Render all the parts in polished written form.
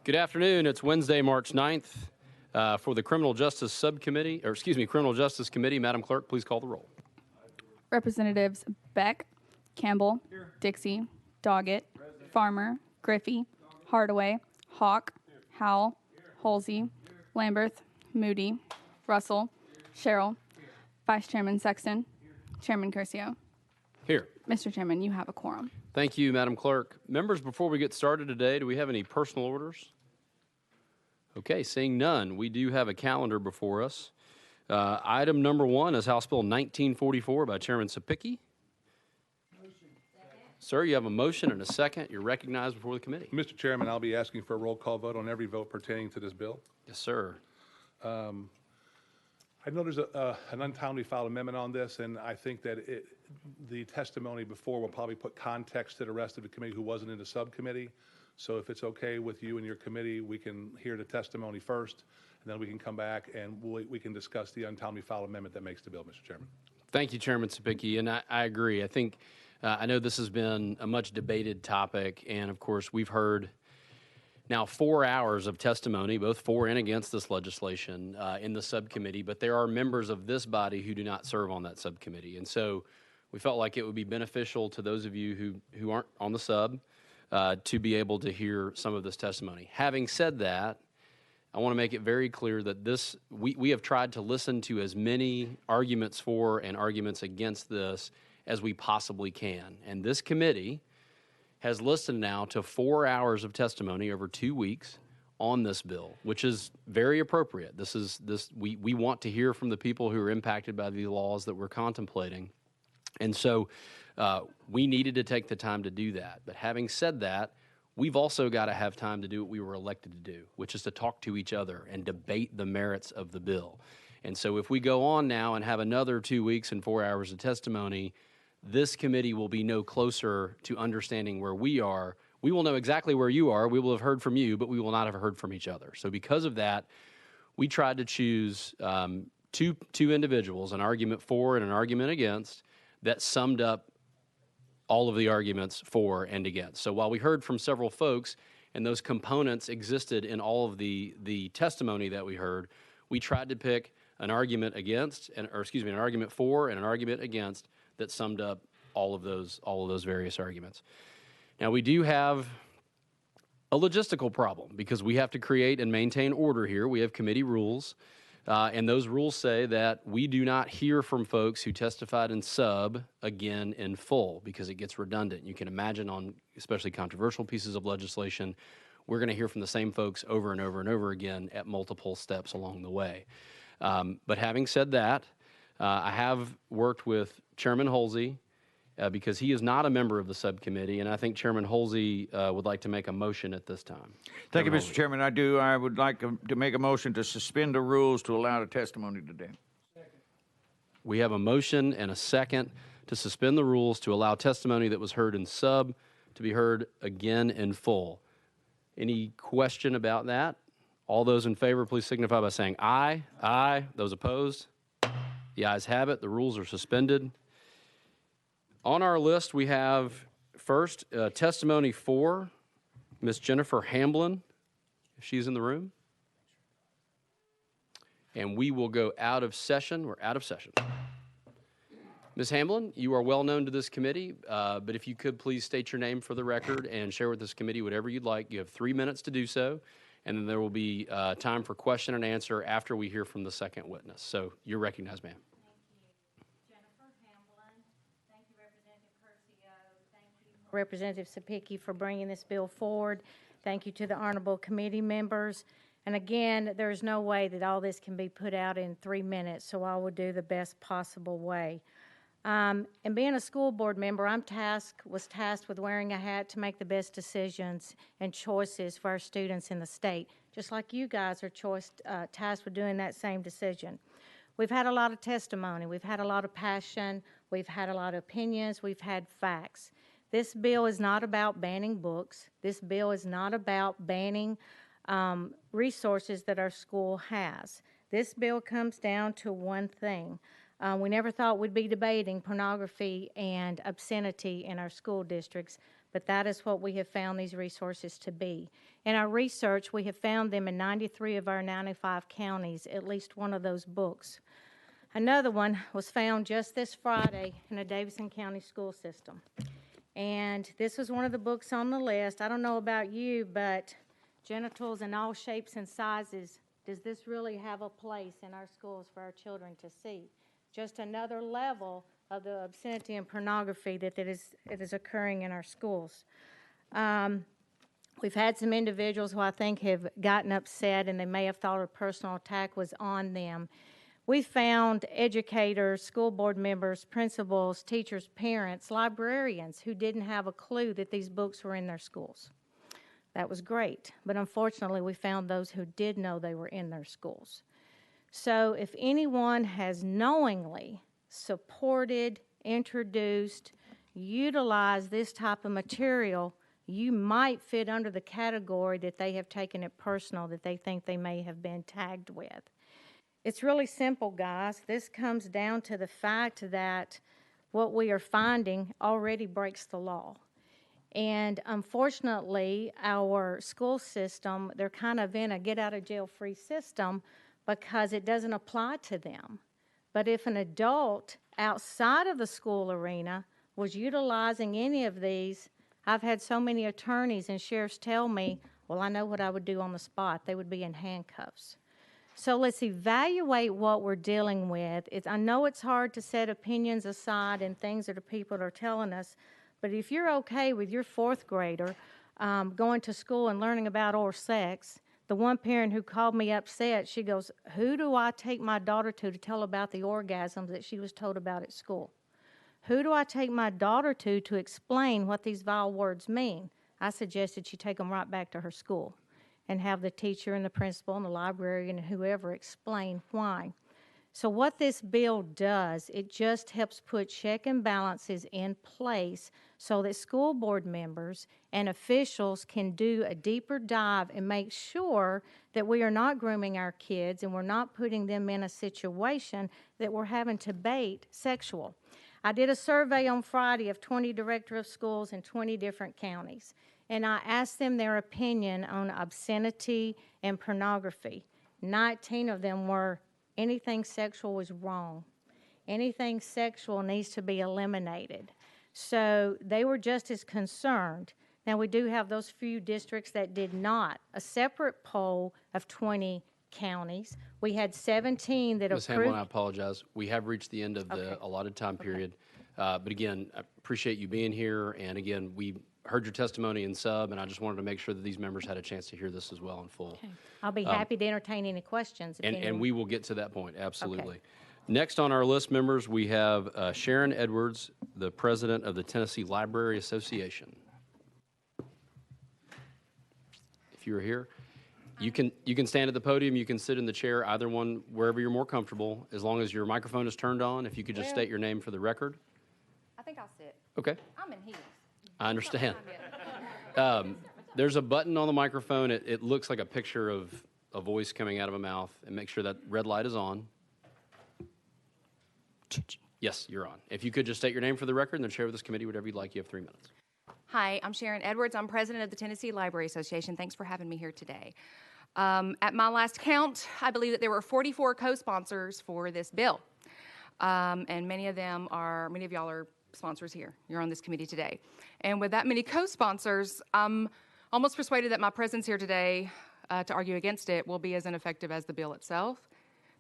Good afternoon. It's Wednesday, March 9th. For the Criminal Justice Subcommittee, or excuse me, Criminal Justice Committee, Madam Clerk, please call the roll. Representatives Beck, Campbell, Dixie, Doggett, Farmer, Griffey, Hardaway, Hawk, Howell, Halsey, Lamberth, Moody, Russell, Sherrill, Vice Chairman Sexton, Chairman Curcio. Here. Mr. Chairman, you have a quorum. Thank you, Madam Clerk. Members, before we get started today, do we have any personal orders? Okay, seeing none, we do have a calendar before us. Item number 1 is House Bill 1944 by Chairman Sapicki. Sir, you have a motion and a second. You're recognized before the committee. Mr. Chairman, I'll be asking for a roll call vote on every vote pertaining to this bill. Yes, sir. I know there's an untimely filed amendment on this, and I think that the testimony before will probably put context to the rest of the committee who wasn't in the subcommittee. So if it's okay with you and your committee, we can hear the testimony first, and then we can come back and we can discuss the untimely filed amendment that makes the bill, Mr. Chairman. Thank you, Chairman Sapicki, and I agree. I think, I know this has been a much debated topic, and of course we've heard now 4 hours of testimony, both for and against this legislation in the subcommittee, but there are members of this body who do not serve on that subcommittee. And so we felt like it would be beneficial to those of you who aren't on the sub to be able to hear some of this testimony. Having said that, I want to make it very clear that we have tried to listen to as many arguments for and arguments against this as we possibly can. And this committee has listened now to 4 hours of testimony over 2 weeks on this bill, which is very appropriate. We want to hear from the people who are impacted by the laws that we're contemplating. And so we needed to take the time to do that. But having said that, we've also got to have time to do what we were elected to do, which is to talk to each other and debate the merits of the bill. And so if we go on now and have another 2 weeks and 4 hours of testimony, this committee will be no closer to understanding where we are. We will know exactly where you are. We will have heard from you, but we will not have heard from each other. So because of that, we tried to choose two individuals, an argument for and an argument against, that summed up all of the arguments for and against. So while we heard from several folks and those components existed in all of the testimony that we heard, we tried to pick an argument against, an argument for and an argument against that summed up all of those various arguments. Now we do have a logistical problem because we have to create and maintain order here. We have committee rules. And those rules say that we do not hear from folks who testified in sub again in full because it gets redundant. You can imagine on especially controversial pieces of legislation, we're going to hear from the same folks over and over and over again at multiple steps along the way. But having said that, I have worked with Chairman Halsey because he is not a member of the subcommittee, and I think Chairman Halsey would like to make a motion at this time. Thank you, Mr. Chairman. I would like to make a motion to suspend the rules to allow the testimony today. We have a motion and a second to suspend the rules to allow testimony that was heard in sub to be heard again in full. Any question about that? All those in favor, please signify by saying aye. Aye. Those opposed? The ayes have it. The rules are suspended. On our list, we have first testimony for Ms. Jennifer Hamblin, if she's in the room. And we will go out of session. We're out of session. Ms. Hamblin, you are well known to this committee, but if you could please state your name for the record and share with this committee whatever you'd like. You have 3 minutes to do so, and then there will be time for question and answer after we hear from the second witness. So you're recognized, ma'am. Representative Sapicki for bringing this bill forward. Thank you to the honorable committee members. And again, there's no way that all this can be put out in 3 minutes, so I will do the best possible way. And being a school board member, was tasked with wearing a hat to make the best decisions and choices for our students in the state, just like you guys are tasked with doing that same decision. We've had a lot of testimony. We've had a lot of passion. We've had a lot of opinions. We've had facts. This bill is not about banning books. This bill is not about banning resources that our school has. This bill comes down to one thing. We never thought we'd be debating pornography and obscenity in our school districts, but that is what we have found these resources to be. In our research, we have found them in 93 of our 95 counties, at least one of those books. Another one was found just this Friday in a Davidson County school system. And this was one of the books on the list. I don't know about you, but genitals in all shapes and sizes, does this really have a place in our schools for our children to see? Just another level of the obscenity and pornography that it is occurring in our schools. We've had some individuals who I think have gotten upset, and they may have thought a personal attack was on them. We found educators, school board members, principals, teachers, parents, librarians who didn't have a clue that these books were in their schools. That was great, but unfortunately we found those who did know they were in their schools. So if anyone has knowingly supported, introduced, utilized this type of material, you might fit under the category that they have taken it personal, that they think they may have been tagged with. It's really simple, guys. This comes down to the fact that what we are finding already breaks the law. And unfortunately, our school system, they're kind of in a get-out-of-jail-free system because it doesn't apply to them. But if an adult outside of the school arena was utilizing any of these, I've had so many attorneys and sheriffs tell me, well, I know what I would do on the spot. They would be in handcuffs. So let's evaluate what we're dealing with. I know it's hard to set opinions aside and things that the people are telling us, but if you're okay with your fourth grader going to school and learning about oral sex, the one parent who called me upset, she goes, who do I take my daughter to tell about the orgasms that she was told about at school? Who do I take my daughter to explain what these vile words mean? I suggested she take them right back to her school and have the teacher and the principal and the librarian and whoever explain why. So what this bill does, it just helps put check and balances in place so that school board members and officials can do a deeper dive and make sure that we are not grooming our kids and we're not putting them in a situation that we're having to bait sexual. I did a survey on Friday of 20 directors of schools in 20 different counties, and I asked them their opinion on obscenity and pornography. 19 of them were anything sexual was wrong. Anything sexual needs to be eliminated. So they were just as concerned. Now, we do have those few districts that did not. A separate poll of 20 counties. We had 17 that Ms. approved. Hamblin, I apologize. We have reached the end of the allotted time period. But again, I appreciate you being here. And again, we heard your testimony in sub, and I just wanted to make sure that these members had a chance to hear this as well in full. Okay. I'll be happy to entertain any questions. And we will get to that point, absolutely. Next on our list, members, we have Sharon Edwards, the president of the Tennessee Library Association. If you're here, you can stand at the podium, you can sit in the chair, either one, wherever you're more comfortable, as long as your microphone is turned on. If you could just state your name for the record. I think I'll sit. Okay, I'm in heels. I understand. There's a button on the microphone. It looks like a picture of a voice coming out of a mouth, and make sure that red light is on. Yes, you're on. If you could just state your name for the record and then share with this committee whatever you'd like. You have 3 minutes. Hi, I'm Sharon Edwards. I'm president of the Tennessee Library Association. Thanks for having me here today. At my last count, I believe that there were 44 co-sponsors for this bill. And many of y'all are sponsors here. You're on this committee today. And with that many co-sponsors, I'm almost persuaded that my presence here today to argue against it will be as ineffective as the bill itself.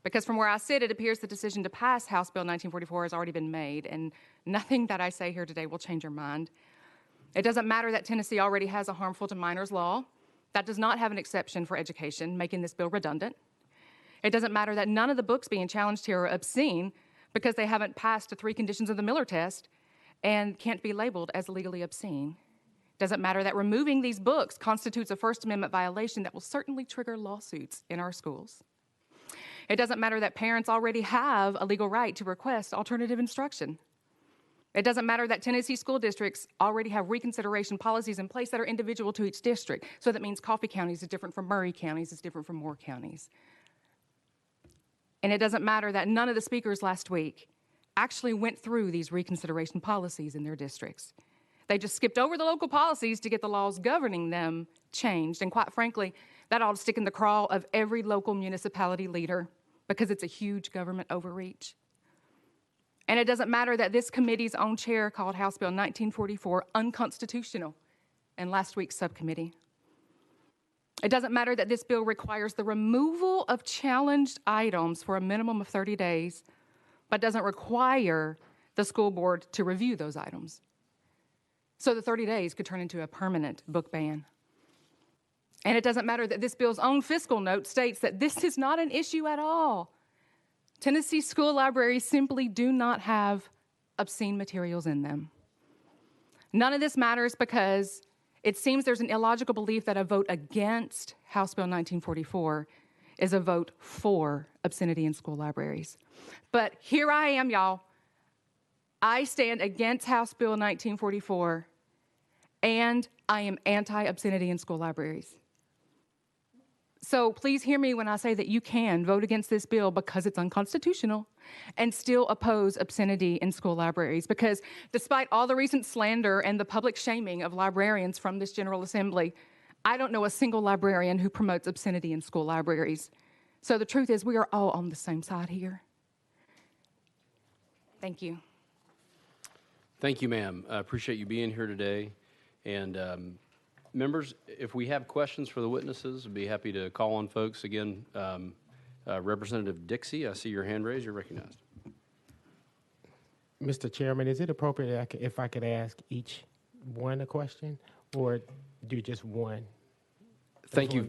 Because from where I sit, it appears the decision to pass House Bill 1944 has already been made, and nothing that I say here today will change your mind. It doesn't matter that Tennessee already has a harmful to minors law. That does not have an exception for education, making this bill redundant. It doesn't matter that none of the books being challenged here are obscene because they haven't passed the 3 conditions of the Miller test and can't be labeled as legally obscene. It doesn't matter that removing these books constitutes a First Amendment violation that will certainly trigger lawsuits in our schools. It doesn't matter that parents already have a legal right to request alternative instruction. It doesn't matter that Tennessee school districts already have reconsideration policies in place that are individual to each district. So that means Coffee County is different from Murray counties, is different from Moore counties. And it doesn't matter that none of the speakers last week actually went through these reconsideration policies in their districts. They just skipped over the local policies to get the laws governing them changed. And quite frankly, that ought to stick in the craw of every local municipality leader because it's a huge government overreach. And it doesn't matter that this committee's own chair called House Bill 1944 unconstitutional in last week's subcommittee. It doesn't matter that this bill requires the removal of challenged items for a minimum of 30 days, but doesn't require the school board to review those items. So the 30 days could turn into a permanent book ban. And it doesn't matter that this bill's own fiscal note states that this is not an issue at all. Tennessee school libraries simply do not have obscene materials in them. None of this matters because it seems there's an illogical belief that a vote against House Bill 1944 is a vote for obscenity in school libraries. But here I am, y'all. I stand against House Bill 1944, and I am anti-obscenity in school libraries. So please hear me when I say that you can vote against this bill because it's unconstitutional and still oppose obscenity in school libraries. Because despite all the recent slander and the public shaming of librarians from this General Assembly, I don't know a single librarian who promotes obscenity in school libraries. So the truth is we are all on the same side here. Thank you. Thank you, ma'am. I appreciate you being here today. And members, if we have questions for the witnesses, I'd be happy to call on folks. Again, Representative Dixie, I see your hand raised. You're recognized. Mr. Chairman, is it appropriate if I could ask each one a question or do just one? Thank you.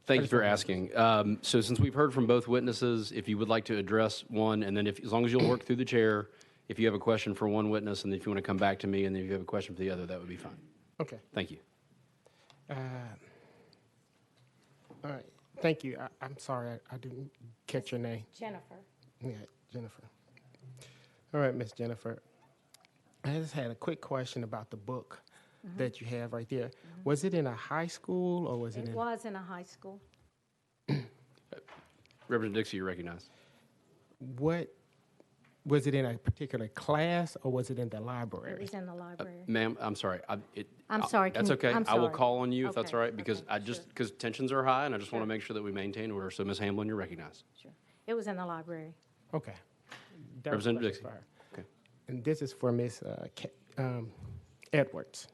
Thank you for asking. So since we've heard from both witnesses, if you would like to address one, and then as long as you'll work through the chair, if you have a question for one witness, and if you want to come back to me, and then if you have a question for the other, that would be fine. Okay. Thank you. All right. Thank you. I'm sorry, I didn't catch your name. Jennifer. Yeah, Jennifer. All right, Miss Jennifer. I just had a quick question about the book that you have right there. Was it in a high school or was it in? It was in a high school. Representative Dixie, you're recognized. What, was it in a particular class or was it in the library? It was in the library. Ma'am, I'm sorry. I'm sorry. That's okay. I'm I will sorry. call on you if that's Okay, all right, because okay, because sure. tensions are high, and I just want to Sure. make sure that we maintain order. So, Ms. Hamblin, you're recognized. Sure. It was in the library. Okay. That was Representative a Dixie. question for her. Okay. And this is for Ms. Edwards.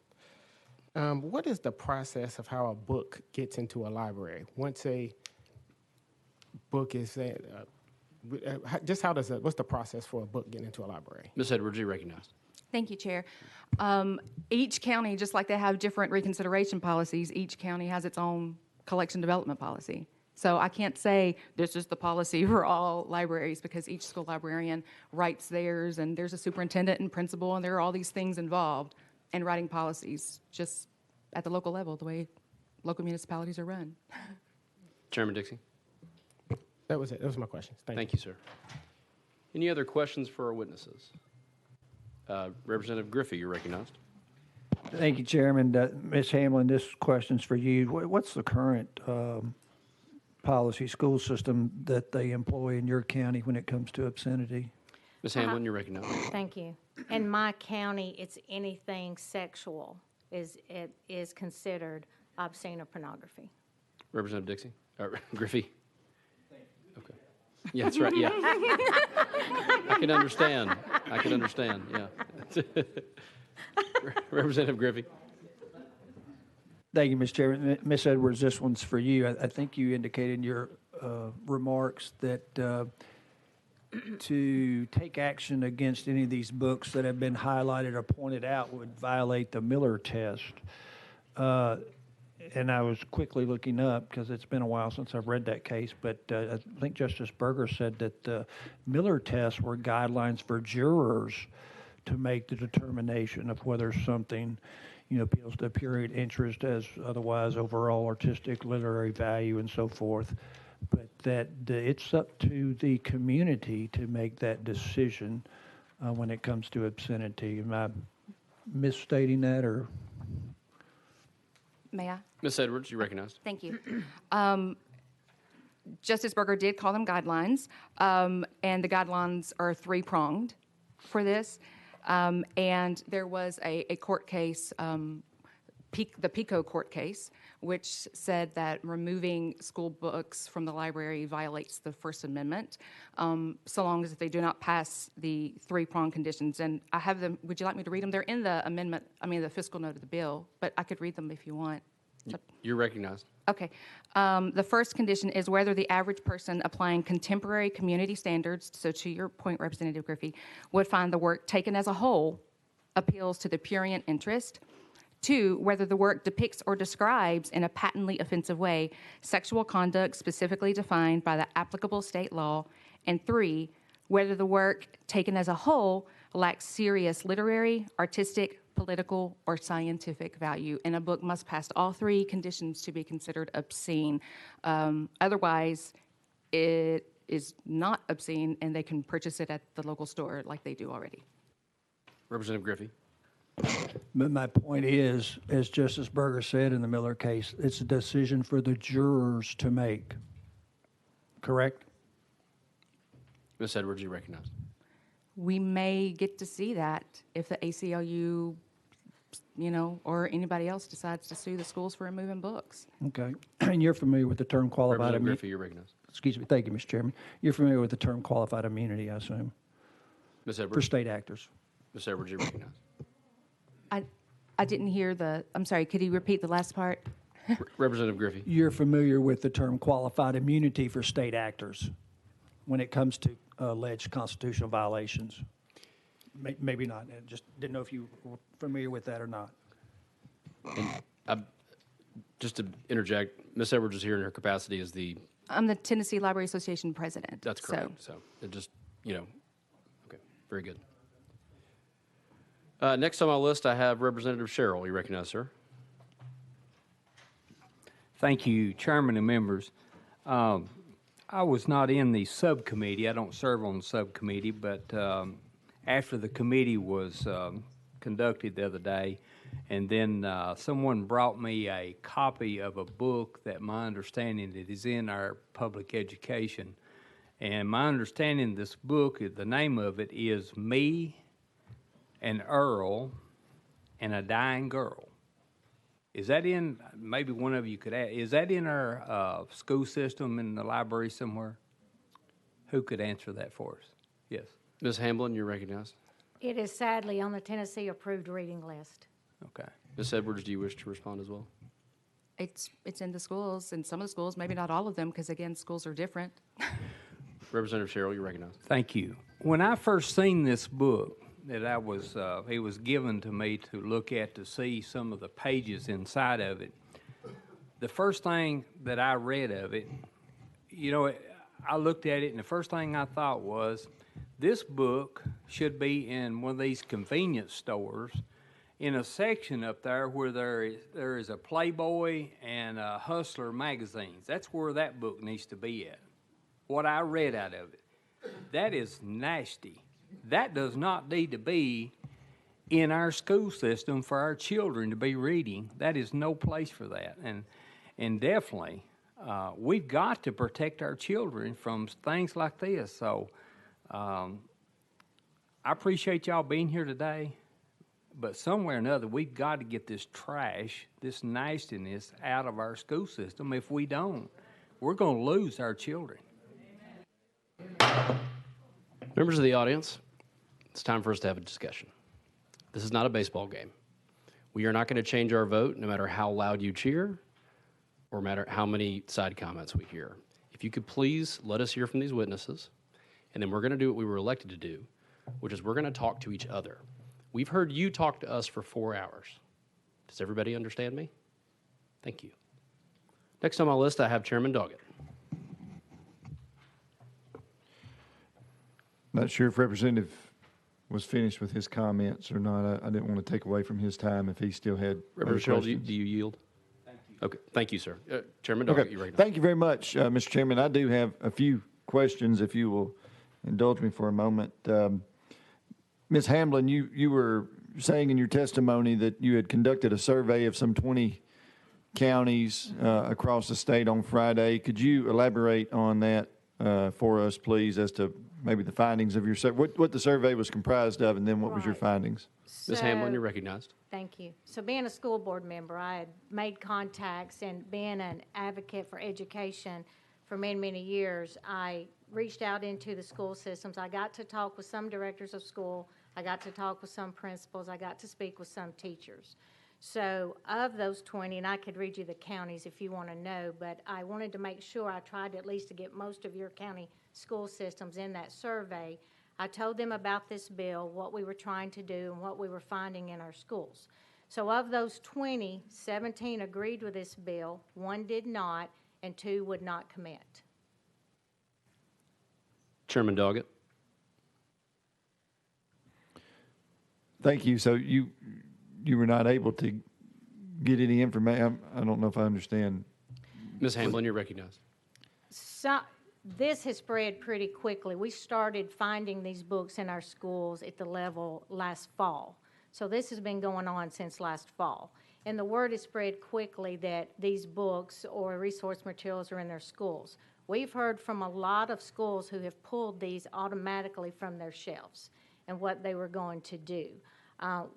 What is the process of how a book gets into a library? Once a book is, just how does it, what's the process for a book getting into a library? Ms. Edwards, you're recognized. Thank you, Chair. Each county, just like they have different reconsideration policies, each county has its own collection development policy. So I can't say this is the policy for all libraries because each school librarian writes theirs, and there's a superintendent and principal, and there are all these things involved in writing policies just at the local level, the way local municipalities are run. Chairman Dixie. That was it. That was my question. Thank you, sir. Any other questions for our witnesses? Representative Griffey, you're recognized. Thank you, Chairman. Ms. Hamlin, this question's for you. What's the current policy, school system that they employ in your county when it comes to obscenity? Ms. Hamlin, you're recognized. Thank you. In my county, it's anything sexual is considered obscene or pornography. Representative Dixie, Griffey. Okay. Yeah, that's right. Yeah. I can understand. Yeah. Representative Griffey. Thank you, Mr. Chairman. Ms. Edwards, this one's for you. I think you indicated in your remarks that to take action against any of these books that have been highlighted or pointed out would violate the Miller test. And I was quickly looking up because it's been a while since I've read that case, but I think Justice Berger said that the Miller tests were guidelines for jurors to make the determination of whether something, appeals to period interest as otherwise overall artistic, literary value, and so forth. But that it's up to the community to make that decision when it comes to obscenity. Am I misstating that, or? May I? Ms. Edwards, you're recognized. Thank you. Justice Berger did call them guidelines, and the guidelines are three-pronged for this. And there was a court case, the PICO court case, which said that removing school books from the library violates the First Amendment, so long as they do not pass the three-prong conditions. And I have them. Would you like me to read them? They're in the amendment, the fiscal note of the bill, but I could read them if you want. You're recognized. Okay. The first condition is whether the average person applying contemporary community standards, so to your point, Representative Griffey, would find the work taken as a whole appeals to the prurient interest. 2, whether the work depicts or describes in a patently offensive way sexual conduct specifically defined by the applicable state law. And 3, whether the work taken as a whole lacks serious literary, artistic, political, or scientific value. And a book must pass all 3 conditions to be considered obscene. Otherwise, it is not obscene, and they can purchase it at the local store like they do already. Representative Griffey. But my point is, as Justice Berger said in the Miller case, it's a decision for the jurors to make. Correct? Ms. Edwards, you recognize. We may get to see that if the ACLU, or anybody else decides to sue the schools for removing books. Okay. And you're familiar with the term qualified Representative immunity? Griffey, you're recognized. Excuse me. Thank you, Mr. Chairman. You're familiar with the term qualified immunity, I assume, Ms. for Edwards. state actors? Ms. Edwards, you recognize. I didn't hear I'm sorry, could you repeat the last part? Representative Griffey. You're familiar with the term qualified immunity for state actors when it comes to alleged constitutional violations? Maybe not. I just didn't know if you were familiar with that or not. And just to interject, Ms. Edwards is here in her capacity as the... I'm the Tennessee Library Association president. That's correct. So it just, okay, very good. Next on my list, I have Representative Sherrill. You recognize, sir? Thank you, Chairman and members. I was not in the subcommittee. I don't serve on the subcommittee, but after the committee was conducted the other day, and then someone brought me a copy of a book that my understanding it is in our public education. And my understanding this book, the name of it is Me, an Earl, and a Dying Girl. Is that in, maybe one of you could add, is that in our school system in the library somewhere? Who could answer that for us? Yes. Ms. Hamblin, you're recognized. It is sadly on the Tennessee approved reading list. Okay. Ms. Edwards, do you wish to respond as well? It's in the schools, and some of the schools, maybe not all of them, because again, schools are different. Representative Sherrill, you're recognized. Thank you. When I first seen this book, that it was given to me to look at to see some of the pages inside of it. The first thing that I read of it, I looked at it and the first thing I thought was, this book should be in one of these convenience stores in a section up there where there is a Playboy and a Hustler magazines. That's where that book needs to be at. What I read out of it, that is nasty. That does not need to be in our school system for our children to be reading. That is no place for that. And definitely, we've got to protect our children from things like this. So I appreciate y'all being here today, but somewhere or another, we've got to get this trash, this nastiness out of our school system. If we don't, we're going to lose our children. Members of the audience, it's time for us to have a discussion. This is not a baseball game. We are not going to change our vote no matter how loud you cheer or matter how many side comments we hear. If you could please let us hear from these witnesses, and then we're going to do what we were elected to do, which is we're going to talk to each other. We've heard you talk to us for 4 hours. Does everybody understand me? Thank you. Next on my list, I have Chairman Doggett. Not sure if Representative was finished with his comments or not. I didn't want to take away from his time if he still had Representative Sherrill, do you yield? Thank you. Okay, thank you, sir. Chairman Doggett, Okay. you recognize. Thank you very much, Mr. Chairman. I do have a few questions, if you will indulge me for a moment. Ms. Hamblin, you were saying in your testimony that you had conducted a survey of some 20 counties across the state on Friday. Could you elaborate on that for us, please, as to maybe the findings of your what the survey was comprised of, and then what was your Right. findings? Ms. Hamblin, So- you're recognized. Thank you. So being a school board member, I had made contacts, and being an advocate for education for many, many years, I reached out into the school systems. I got to talk with some directors of school. I got to talk with some principals. I got to speak with some teachers. So of those 20, and I could read you the counties if you want to know, but I wanted to make sure I tried at least to get most of your county school systems in that survey. I told them about this bill, what we were trying to do, and what we were finding in our schools. So of those 20, 17 agreed with this bill, 1 did not, and 2 would not commit. Chairman Doggett. Thank you. So you were not able to get any information. I don't know if I understand. Ms. Hamblin, you're recognized. So, this has spread pretty quickly. We started finding these books in our schools at the level last fall. So this has been going on since last fall. And the word has spread quickly that these books or resource materials are in their schools. We've heard from a lot of schools who have pulled these automatically from their shelves and what they were going to do.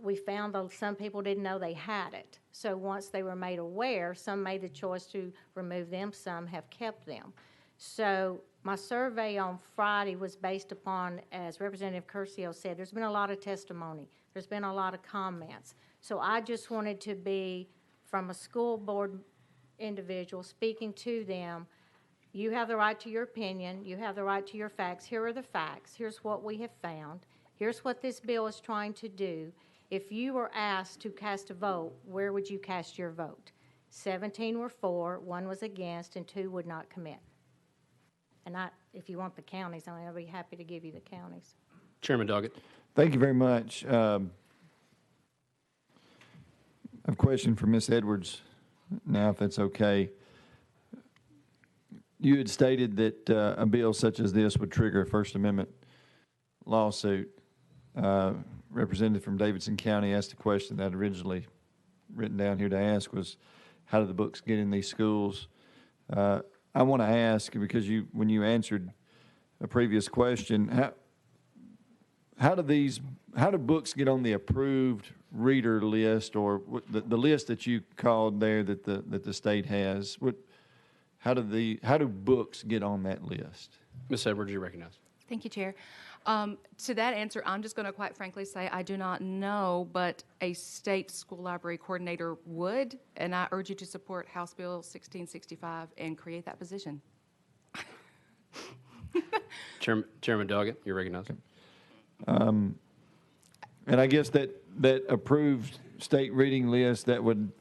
We found that some people didn't know they had it. So once they were made aware, some made the choice to remove them, some have kept them. So my survey on Friday was based upon, as Representative Curcio said, there's been a lot of testimony. There's been a lot of comments. So I just wanted to be, from a school board individual, speaking to them. You have the right to your opinion. You have the right to your facts. Here are the facts. Here's what we have found. Here's what this bill is trying to do. If you were asked to cast a vote, where would you cast your vote? 17 were for, 1 was against, and 2 would not commit. And if you want the counties, I'll be happy to give you the counties. Chairman Doggett. Thank you very much. I have a question for Ms. Edwards now, if that's okay. You had stated that a bill such as this would trigger a First Amendment lawsuit. Representative from Davidson County asked a question that I'd originally written down here to ask was, how do the books get in these schools? I want to ask, because when you answered a previous question, how do books get on the approved reader list, or the list that you called there that the state has? How do books get on that list? Ms. Edwards, you're recognized. Thank you, Chair. To that answer, I'm just going to quite frankly say I do not know, but a state school library coordinator would, and I urge you to support House Bill 1665 and create that position. Chairman Doggett, you're recognized. And I guess that approved state reading list, that would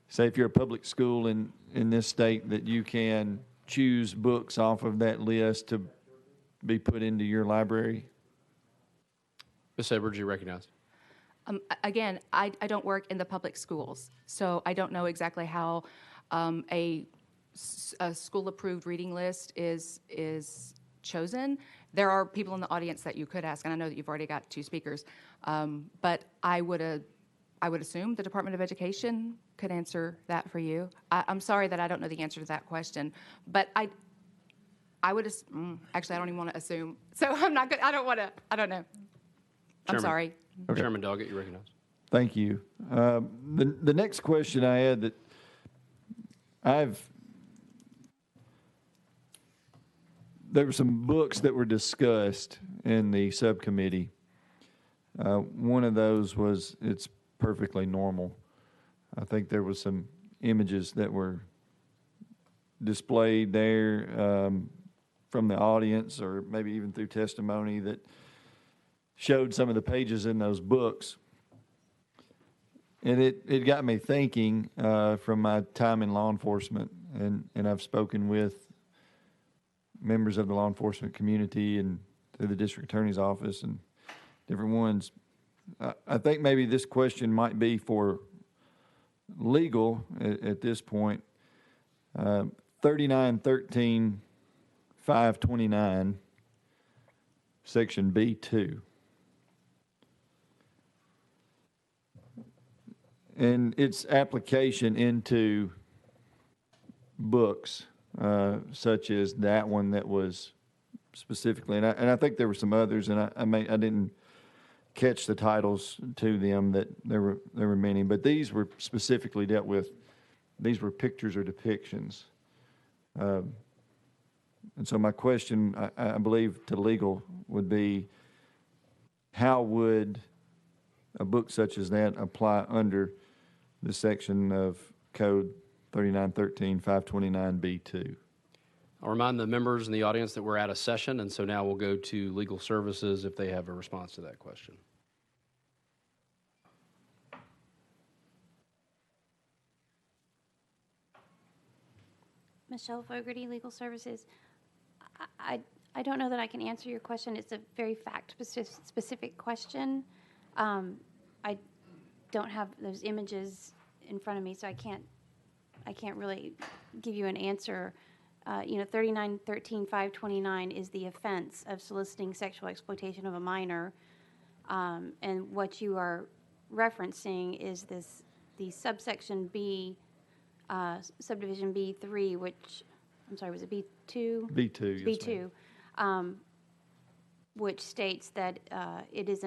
say if you're a public school in this state, that you can choose books off of that list to be put into your library? Ms. Edwards, you're recognized. Again, I don't work in the public schools, so I don't know exactly how a school-approved reading list is chosen. There are people in the audience that you could ask, and I know that you've already got 2 speakers, but I would assume the Department of Education could answer that for you. I'm sorry that I don't know the answer to that question, but I would actually, I don't even want to assume. So I'm not good. I don't know. I'm sorry. Okay. Chairman Doggett, you're recognized. Thank you. The next question I had that there were some books that were discussed in the subcommittee. One of those was It's Perfectly Normal. I think there was some images that were displayed there from the audience, or maybe even through testimony, that showed some of the pages in those books. And it got me thinking from my time in law enforcement, and I've spoken with members of the law enforcement community and through the district attorney's office and different ones. I think maybe this question might be for legal at this point. 3913-529, Section B2. And its application into books, such as that one that was specifically, and I think there were some others, and I didn't catch the titles to them, that there were many, but these were specifically dealt with. These were pictures or depictions. And so my question, I believe, to legal would be, how would a book such as that apply under the section of Code 3913 529B2? I'll remind the members in the audience that we're at a session, and so now we'll go to legal services if they have a response to that question. Michelle Fogarty, Legal Services. I don't know that I can answer your question. It's a very fact-specific question. I don't have those images in front of me, so I can't really give you an answer. 3913-529 is the offense of soliciting sexual exploitation of a minor, and what you are referencing is the subsection B, subdivision B3, which, I'm sorry, was it B2? B2, yes, B2, which states that it is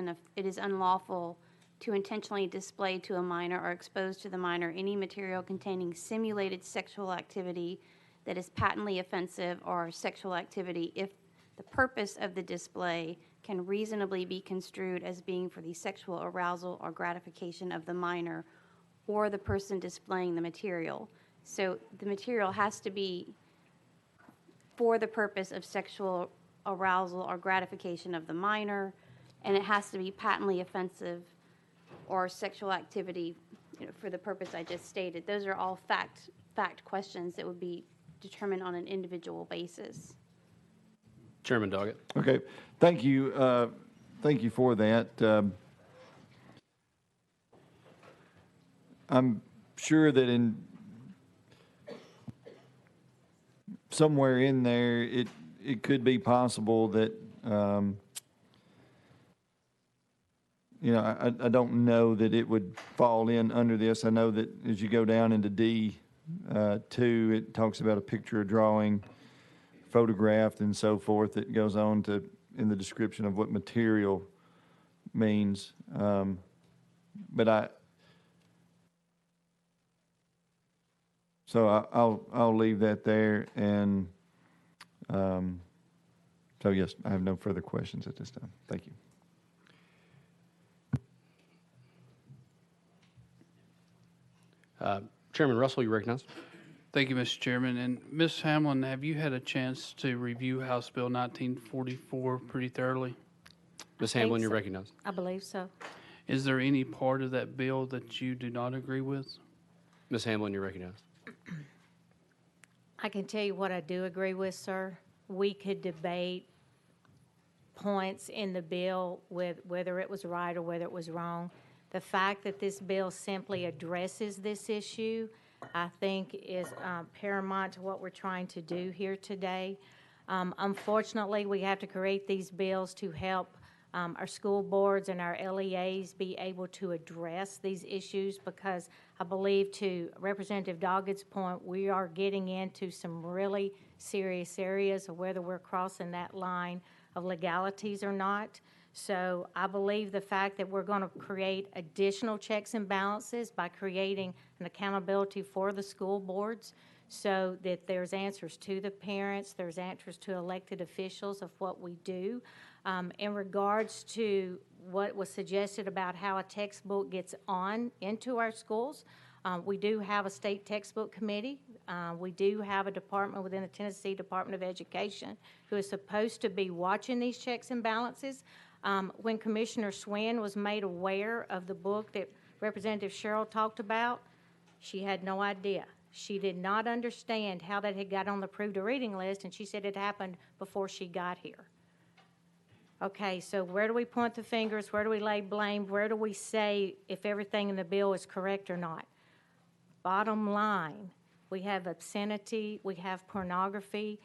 unlawful to intentionally display to a minor or expose to the minor any material containing simulated sexual activity that is patently offensive, or sexual activity if the purpose of the display can reasonably be construed as being for the sexual arousal or gratification of the minor or the person displaying the material. So the material has to be for the purpose of sexual arousal or gratification of the minor, and it has to be patently offensive or sexual activity, for the purpose I just stated. Those are all fact questions that would be determined on an individual basis. Chairman Doggett. Okay, thank you. Thank you for that. I'm sure that in somewhere in there, it could be possible that, I don't know that it would fall in under this. I know that as you go down into D2, it talks about a picture, a drawing, photographed, and so forth. It goes on to in the description of what material means. So I'll leave that there, and so yes, I have no further questions at this time. Thank you. Chairman Russell, you recognized. Thank you, Mr. Chairman. And Ms. Hamlin, have you had a chance to review House Bill 1944 pretty thoroughly? Ms. Hamblin, you're recognized. I believe so. Is there any part of that bill that you do not agree with? Ms. Hamblin, you're recognized. I can tell you what I do agree with, sir. We could debate points in the bill with whether it was right or whether it was wrong. The fact that this bill simply addresses this issue, I think, is paramount to what we're trying to do here today. Unfortunately, we have to create these bills to help our school boards and our LEAs be able to address these issues, because I believe, to Representative Doggett's point, we are getting into some really serious areas of whether we're crossing that line of legalities or not. So I believe the fact that we're going to create additional checks and balances by creating an accountability for the school boards, so that there's answers to the parents, there's answers to elected officials of what we do. In regards to what was suggested about how a textbook gets on into our schools, we do have a state textbook committee. We do have a department within the Tennessee Department of Education who is supposed to be watching these checks and balances. When Commissioner Swin was made aware of the book that Representative Sherrill talked about, she had no idea. She did not understand how that had got on the approved reading list, and she said it happened before she got here. Okay, so where do we point the fingers? Where do we lay blame? Where do we say if everything in the bill is correct or not? Bottom line, we have obscenity, we have pornography.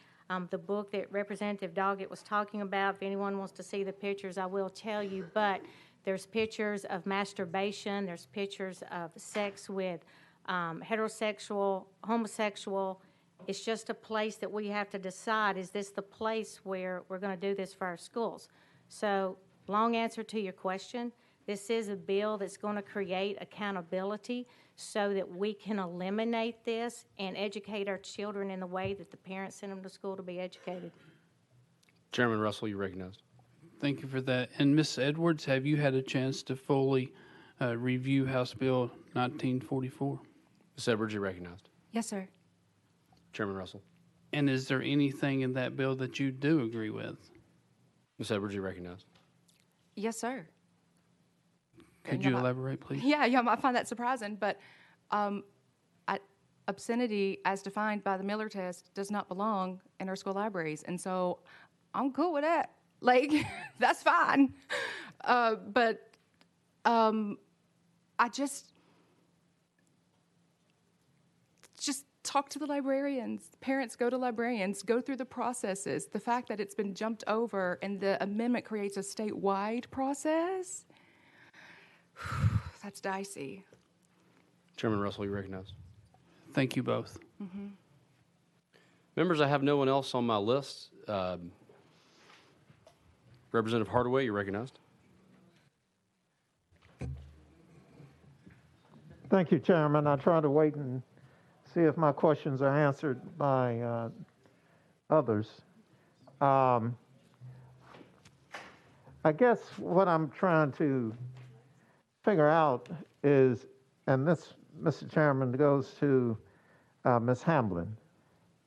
The book that Representative Doggett was talking about, if anyone wants to see the pictures, I will tell you, but there's pictures of masturbation, there's pictures of sex with heterosexual, homosexual, It's just a place that we have to decide, is this the place where we're going to do this for our schools? So, long answer to your question, this is a bill that's going to create accountability so that we can eliminate this and educate our children in the way that the parents send them to school to be educated. Chairman Russell, you recognized. Thank you for that. And Ms. Edwards, have you had a chance to fully review House Bill 1944? Ms. Edwards, you recognized. Yes, sir. Chairman Russell. And is there anything in that bill that you do agree with? Ms. Edwards, you recognized. Yes, sir. Could you elaborate, please? Yeah, I might find that surprising, but obscenity, as defined by the Miller test, does not belong in our school libraries, and so I'm cool with that. Like, that's fine. But I just talk to the librarians. Parents go to librarians, go through the processes. The fact that it's been jumped over and the amendment creates a statewide process, that's dicey. Chairman Russell, you recognized. Thank you both. Mm-hmm. Members, I have no one else on my list. Representative Hardaway, you recognized. Thank you, Chairman. I try to wait and see if my questions are answered by others. I guess what I'm trying to figure out is, and this, Mr. Chairman, goes to Ms. Hamblin.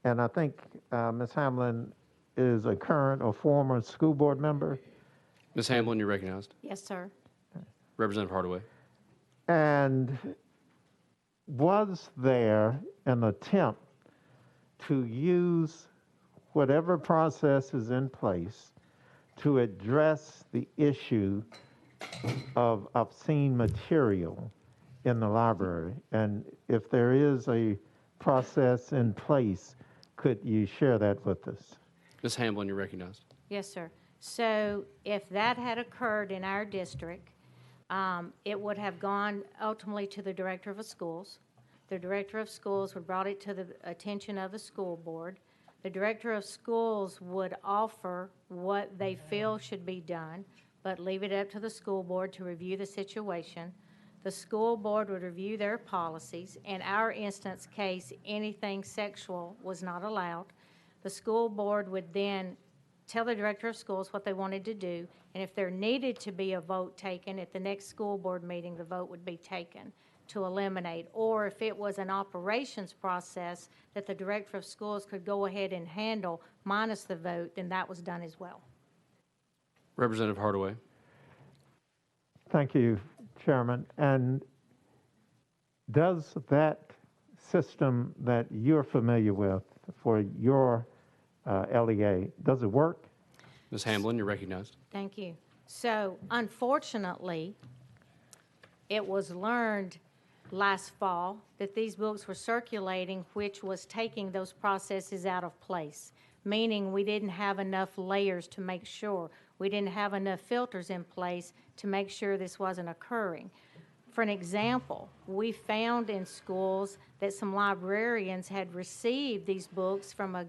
And I think Ms. Hamblin is a current or former school board member. Ms. Hamblin, you recognized. Yes, sir. Representative Hardaway. And was there an attempt to use whatever process is in place to address the issue of obscene material in the library? And if there is a process in place, could you share that with us? Ms. Hamblin, you recognized. Yes, sir. So if that had occurred in our district, it would have gone ultimately to the director of schools. The director of schools would brought it to the attention of the school board. The director of schools would offer what they feel should be done, but leave it up to the school board to review the situation. The school board would review their policies. In our instance case, anything sexual was not allowed. The school board would then tell the director of schools what they wanted to do, and if there needed to be a vote taken at the next school board meeting, the vote would be taken to eliminate. Or if it was an operations process that the director of schools could go ahead and handle minus the vote, then that was done as well. Representative Hardaway. Thank you, Chairman. And does that system that you're familiar with for your LEA, does it work? Ms. Hamblin, you're recognized. Thank you. So unfortunately, it was learned last fall that these books were circulating, which was taking those processes out of place, meaning we didn't have enough layers to make sure. We didn't have enough filters in place to make sure this wasn't occurring. For an example, we found in schools that some librarians had received these books from a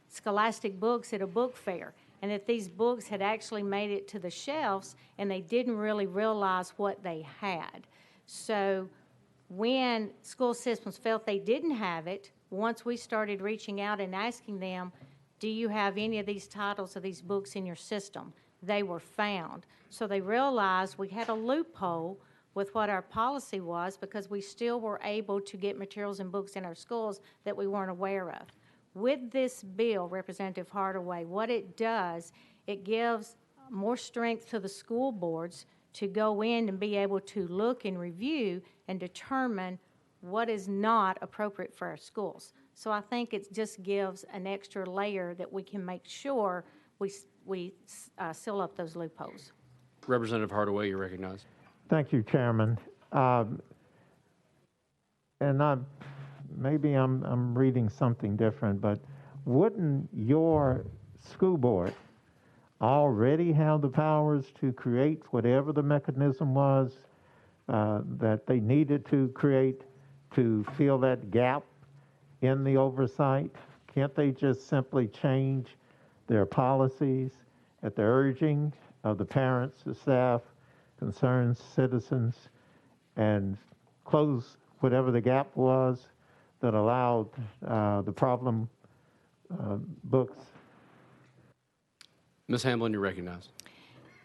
Scholastic Books at a book fair, and that these books had actually made it to the shelves and they didn't really realize what they had. So when school systems felt they didn't have it, once we started reaching out and asking them, do you have any of these titles of these books in your system? They were found. So they realized we had a loophole with what our policy was, because we still were able to get materials and books in our schools that we weren't aware of. With this bill, Representative Hardaway, what it does, it gives more strength to the school boards to go in and be able to look and review and determine what is not appropriate for our schools. So I think it just gives an extra layer that we can make sure we seal up those loopholes. Representative Hardaway, you're recognized. Thank you, Chairman. And maybe I'm reading something different, but wouldn't your school board already have the powers to create whatever the mechanism was that they needed to create to fill that gap in the oversight? Can't they just simply change their policies at the urging of the parents, the staff, concerned citizens, and close whatever the gap was that allowed the problem books? Ms. Hamblin, you're recognized.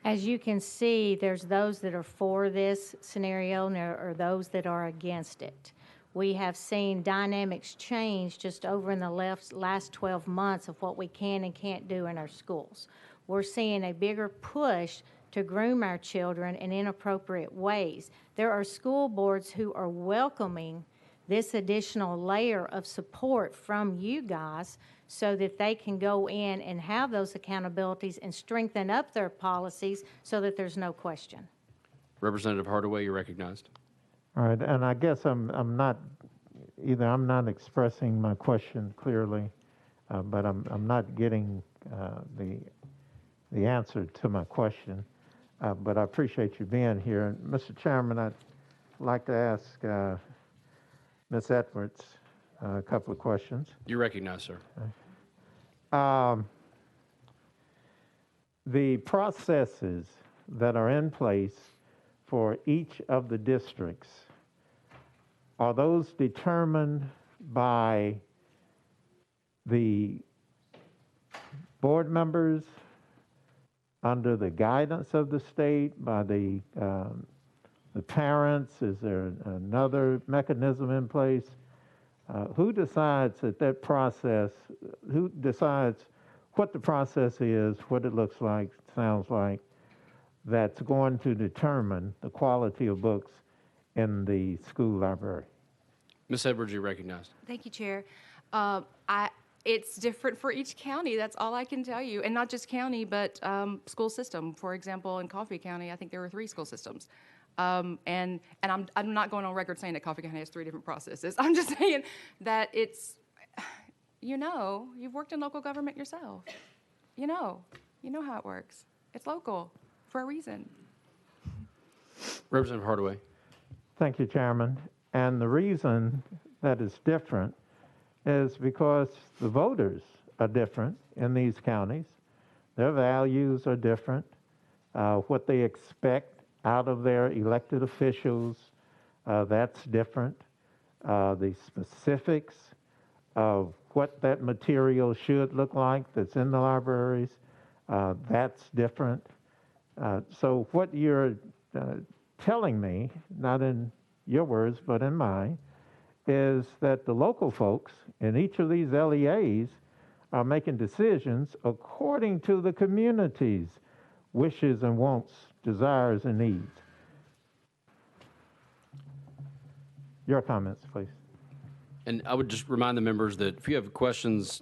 As you can see, there's those that are for this scenario and there are those that are against it. We have seen dynamics change just over in the last 12 months of what we can and can't do in our schools. We're seeing a bigger push to groom our children in inappropriate ways. There are school boards who are welcoming this additional layer of support from you guys so that they can go in and have those accountabilities and strengthen up their policies so that there's no question. Representative Hardaway, you're recognized. All right, and I guess I'm not expressing my question clearly, but I'm not getting the answer to my question. But I appreciate you being here. And Mr. Chairman, I'd like to ask Ms. Edwards a couple of questions. You're recognized, sir. The processes that are in place for each of the districts, are those determined by the board members under the guidance of the state, by the parents? Is there another mechanism in place? Who decides that process, who decides what the process is, what it looks like, sounds like, that's going to determine the quality of books in the school library? Ms. Edwards, you're recognized. Thank you, Chair. It's different for each county. That's all I can tell you. And not just county, but school system. For example, in Coffee County, I think there were 3 school systems. And I'm not going on record saying that Coffee County has 3 different processes. I'm just saying that it's, you've worked in local government yourself. You know how it works. It's local for a reason. Representative Hardaway. Thank you, Chairman. And the reason that it's different is because the voters are different in these counties. Their values are different. What they expect out of their elected officials, that's different. The specifics of what that material should look like that's in the libraries, that's different. So what you're telling me, not in your words, but in mine, is that the local folks in each of these LEAs are making decisions according to the community's wishes and wants, desires and needs. Your comments, please. And I would just remind the members that if you have questions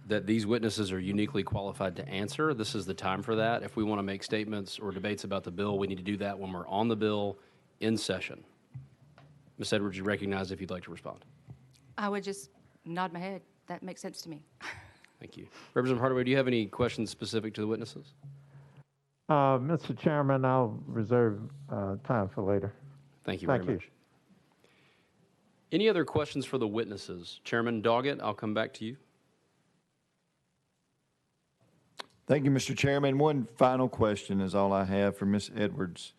that these witnesses are uniquely qualified to answer, this is the time for that. If we want to make statements or debates about the bill, we need to do that when we're on the bill in session. Ms. Edwards, you recognize if you'd like to respond. I would just nod my head. That makes sense to me. Thank you. Representative Hardaway, do you have any questions specific to the witnesses? Mr. Chairman, I'll reserve time for later. Thank you very much. Any other questions for the witnesses? Chairman Doggett, I'll come back to you. Thank you, Mr. Chairman. One final question is all I have for Ms. Edwards.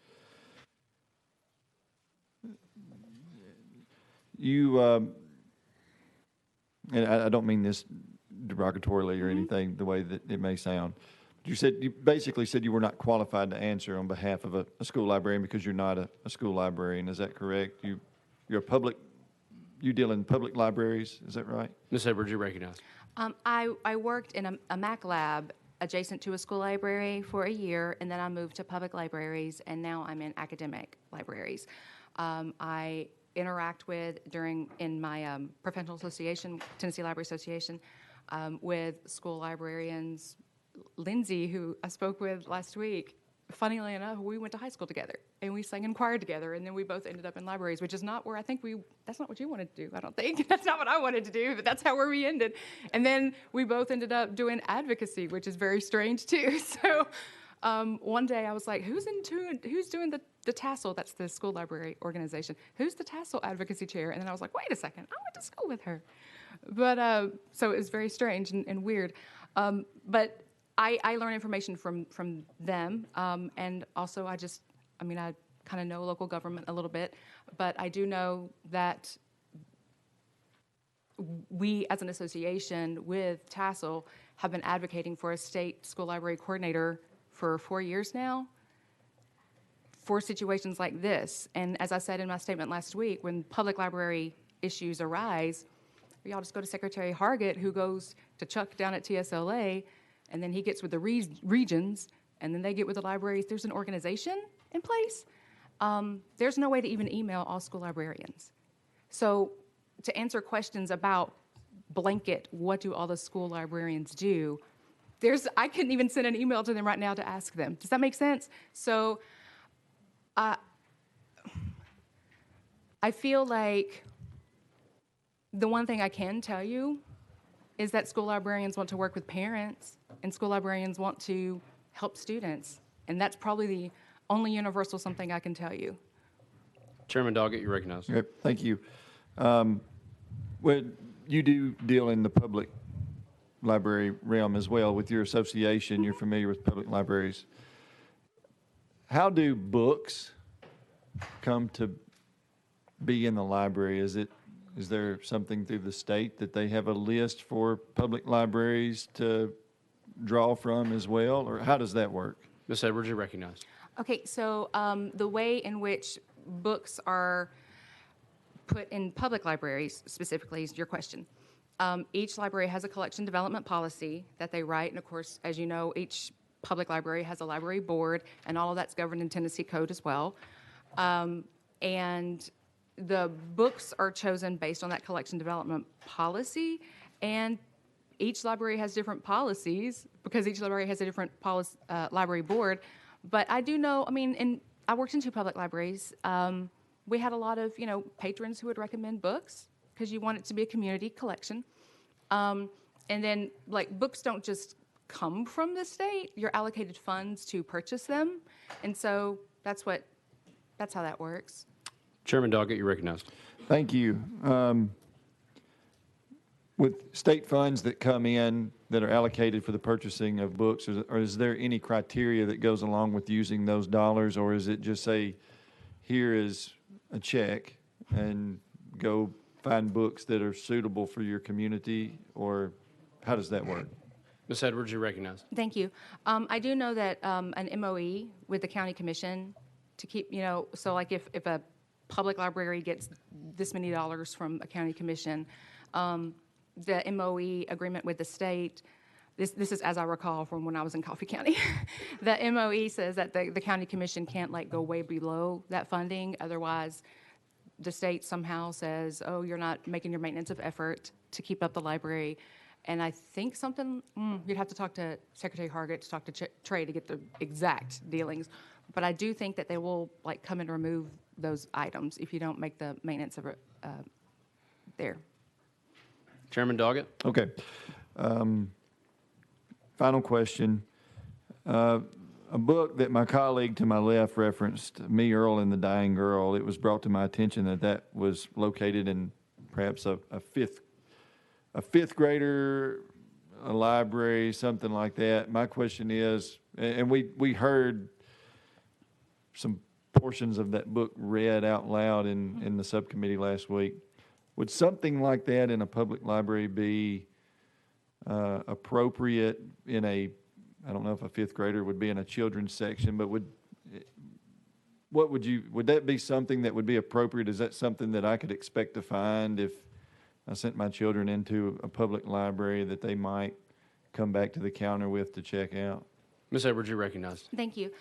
You, and I don't mean this derogatorily or anything, the way that it may sound. You basically said you were not qualified to answer on behalf of a school librarian because you're not a school librarian. Is that correct? You're a public, you deal in public libraries, is that right? Ms. Edwards, you recognize. I worked in a Mac lab adjacent to a school library for a year, and then I moved to public libraries, and now I'm in academic libraries. I interact with in my professional association, Tennessee Library Association, with school librarians. Lindsay, who I spoke with last week, funnily enough, we went to high school together, and we sang in choir together, and then we both ended up in libraries, which is not where I think that's not what you wanted to do, I don't think. That's not what I wanted to do, but that's where we ended. And then we both ended up doing advocacy, which is very strange too. So one day I was like, who's doing the the TASL, that's the school library organization. Who's the TASL advocacy chair? And then I was like, wait a second, I went to school with her. But so it was very strange and weird. But I learn information from them, and also I kind of know local government a little bit, but I do know that we, as an association with TASL, have been advocating for a state school library coordinator for 4 years now for situations like this. And as I said in my statement last week, when public library issues arise, y'all just go to Secretary Hargett, who goes to Chuck down at TSLA, and then he gets with the regions, and then they get with the libraries. There's an organization in place. There's no way to even email all school librarians. So to answer questions about blanket, what do all the school librarians do, I couldn't even send an email to them right now to ask them. Does that make sense? So I feel like the one thing I can tell you is that school librarians want to work with parents, and school librarians want to help students. And that's probably the only universal something I can tell you. Chairman Doggett, you recognize. Okay, thank you. Well, you do deal in the public library realm as well with your association. You're familiar with public libraries. How do books come to be in the library? Is there something through the state that they have a list for public libraries to draw from as well, or how does that work? Ms. Edwards, you recognize. Okay, so the way in which books are put in public libraries specifically is your question. Each library has a collection development policy that they write, and of course, as you know, each public library has a library board, and all of that's governed in Tennessee code as well. And the books are chosen based on that collection development policy, and each library has different policies because each library has a different library board. But I do know, and I worked in 2 public libraries. We had a lot of, patrons who would recommend books because you want it to be a community collection. And then, books don't just come from the state. You're allocated funds to purchase them. And so that's how that works. Chairman Doggett, you recognize. Thank you. With state funds that come in that are allocated for the purchasing of books, or is there any criteria that goes along with using those dollars, or is it just say, here is a check and go find books that are suitable for your community, or how does that work? Ms. Edwards, you recognize. Thank you. I do know that an MOE with the county commission to keep, so like if a public library gets this many dollars from a county commission, the MOE agreement with the state, this is as I recall from when I was in Coffee County, the MOE says that the county commission can't go way below that funding. Otherwise, the state somehow says, oh, you're not making your maintenance of effort to keep up the library. And I think you'd have to talk to Secretary Hargett to talk to Trey to get the exact dealings. But I do think that they will come and remove those items if you don't make the maintenance of it there. Chairman Doggett. Okay. Final question. A book that my colleague to my left referenced, Me, Earl, and the Dying Girl, it was brought to my attention that was located in perhaps a fifth grader, a library, something like that. My question is, and we heard some portions of that book read out loud in the subcommittee last week. Would something like that in a public library be appropriate in I don't know if a fifth grader would be in a children's section, but would that be something that would be appropriate? Is that something that I could expect to find if I sent my children into a public library that they might come back to the counter with to check out? Ms. Edwards, you recognize. Thank you.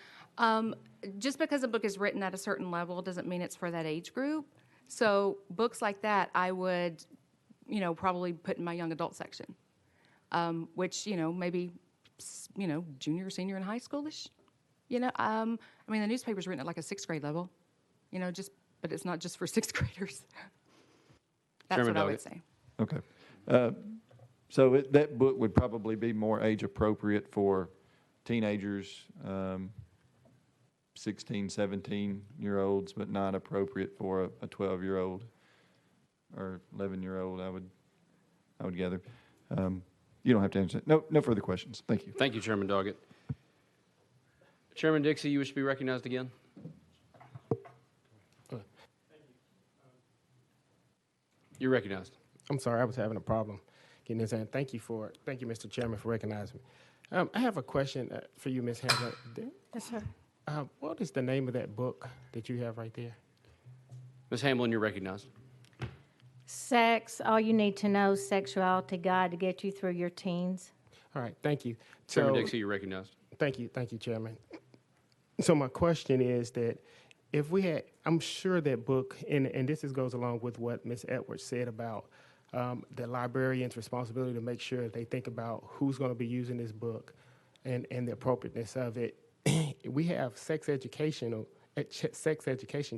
Just because a book is written at a certain level doesn't mean it's for that age group. So books like that, I would, probably put in my young adult section, which, maybe, junior, senior in high school-ish. The newspaper's written at a 6th grade level, but it's not just for 6th graders. That's Chairman what I Doggett. would say. Okay. So that book would probably be more age appropriate for teenagers, 16, 17-year-olds, but not appropriate for a 12-year-old or 11-year-old, I would gather. You don't have to answer that. No further questions. Thank you. Thank you, Chairman Doggett. Chairman Dixie, you wish to be recognized again? You're recognized. I'm sorry, I was having a problem getting this in. Thank you, Mr. Chairman, for recognizing me. I have a question for you, Ms. Hamblin. Yes, sir. What is the name of that book that you have right there? Ms. Hamblin, you're recognized. Sex, All You Need to Know, Sexuality Guide to Get You Through Your Teens. All right, thank you. Chairman Dixie, you're recognized. Thank you, Chairman. So my question is that if we had, I'm sure that book, and this goes along with what Ms. Edwards said about the librarian's responsibility to make sure they think about who's going to be using this book and the appropriateness of it. We have sex education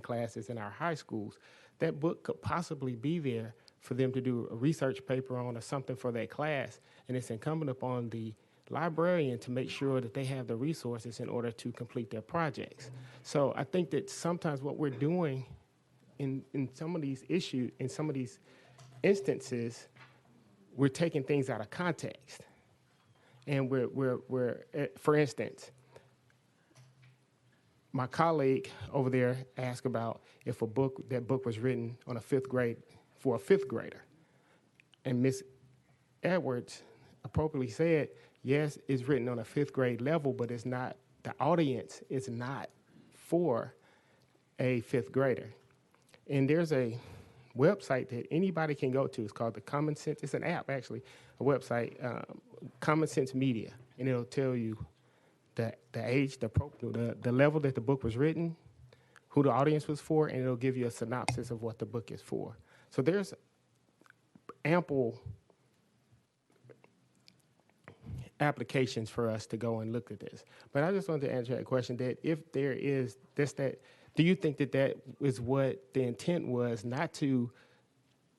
classes in our high schools. That book could possibly be there for them to do a research paper on or something for that class, and it's incumbent upon the librarian to make sure that they have the resources in order to complete their projects. So I think that sometimes what we're doing in some of these issues, in some of these instances, we're taking things out of context. And we're for instance, my colleague over there asked about if that book was written on for a fifth grader. And Ms. Edwards appropriately said, yes, it's written on a fifth grade level, but it's not, the audience is not for a fifth grader. And there's a website that anybody can go to. It's called the Common Sense, it's an app actually, a website, Common Sense Media, and it'll tell you the age, the level that the book was written, who the audience was for, and it'll give you a synopsis of what the book is for. So there's ample applications for us to go and look at this. But I just wanted to answer that question, that if there is do you think that is what the intent was, not to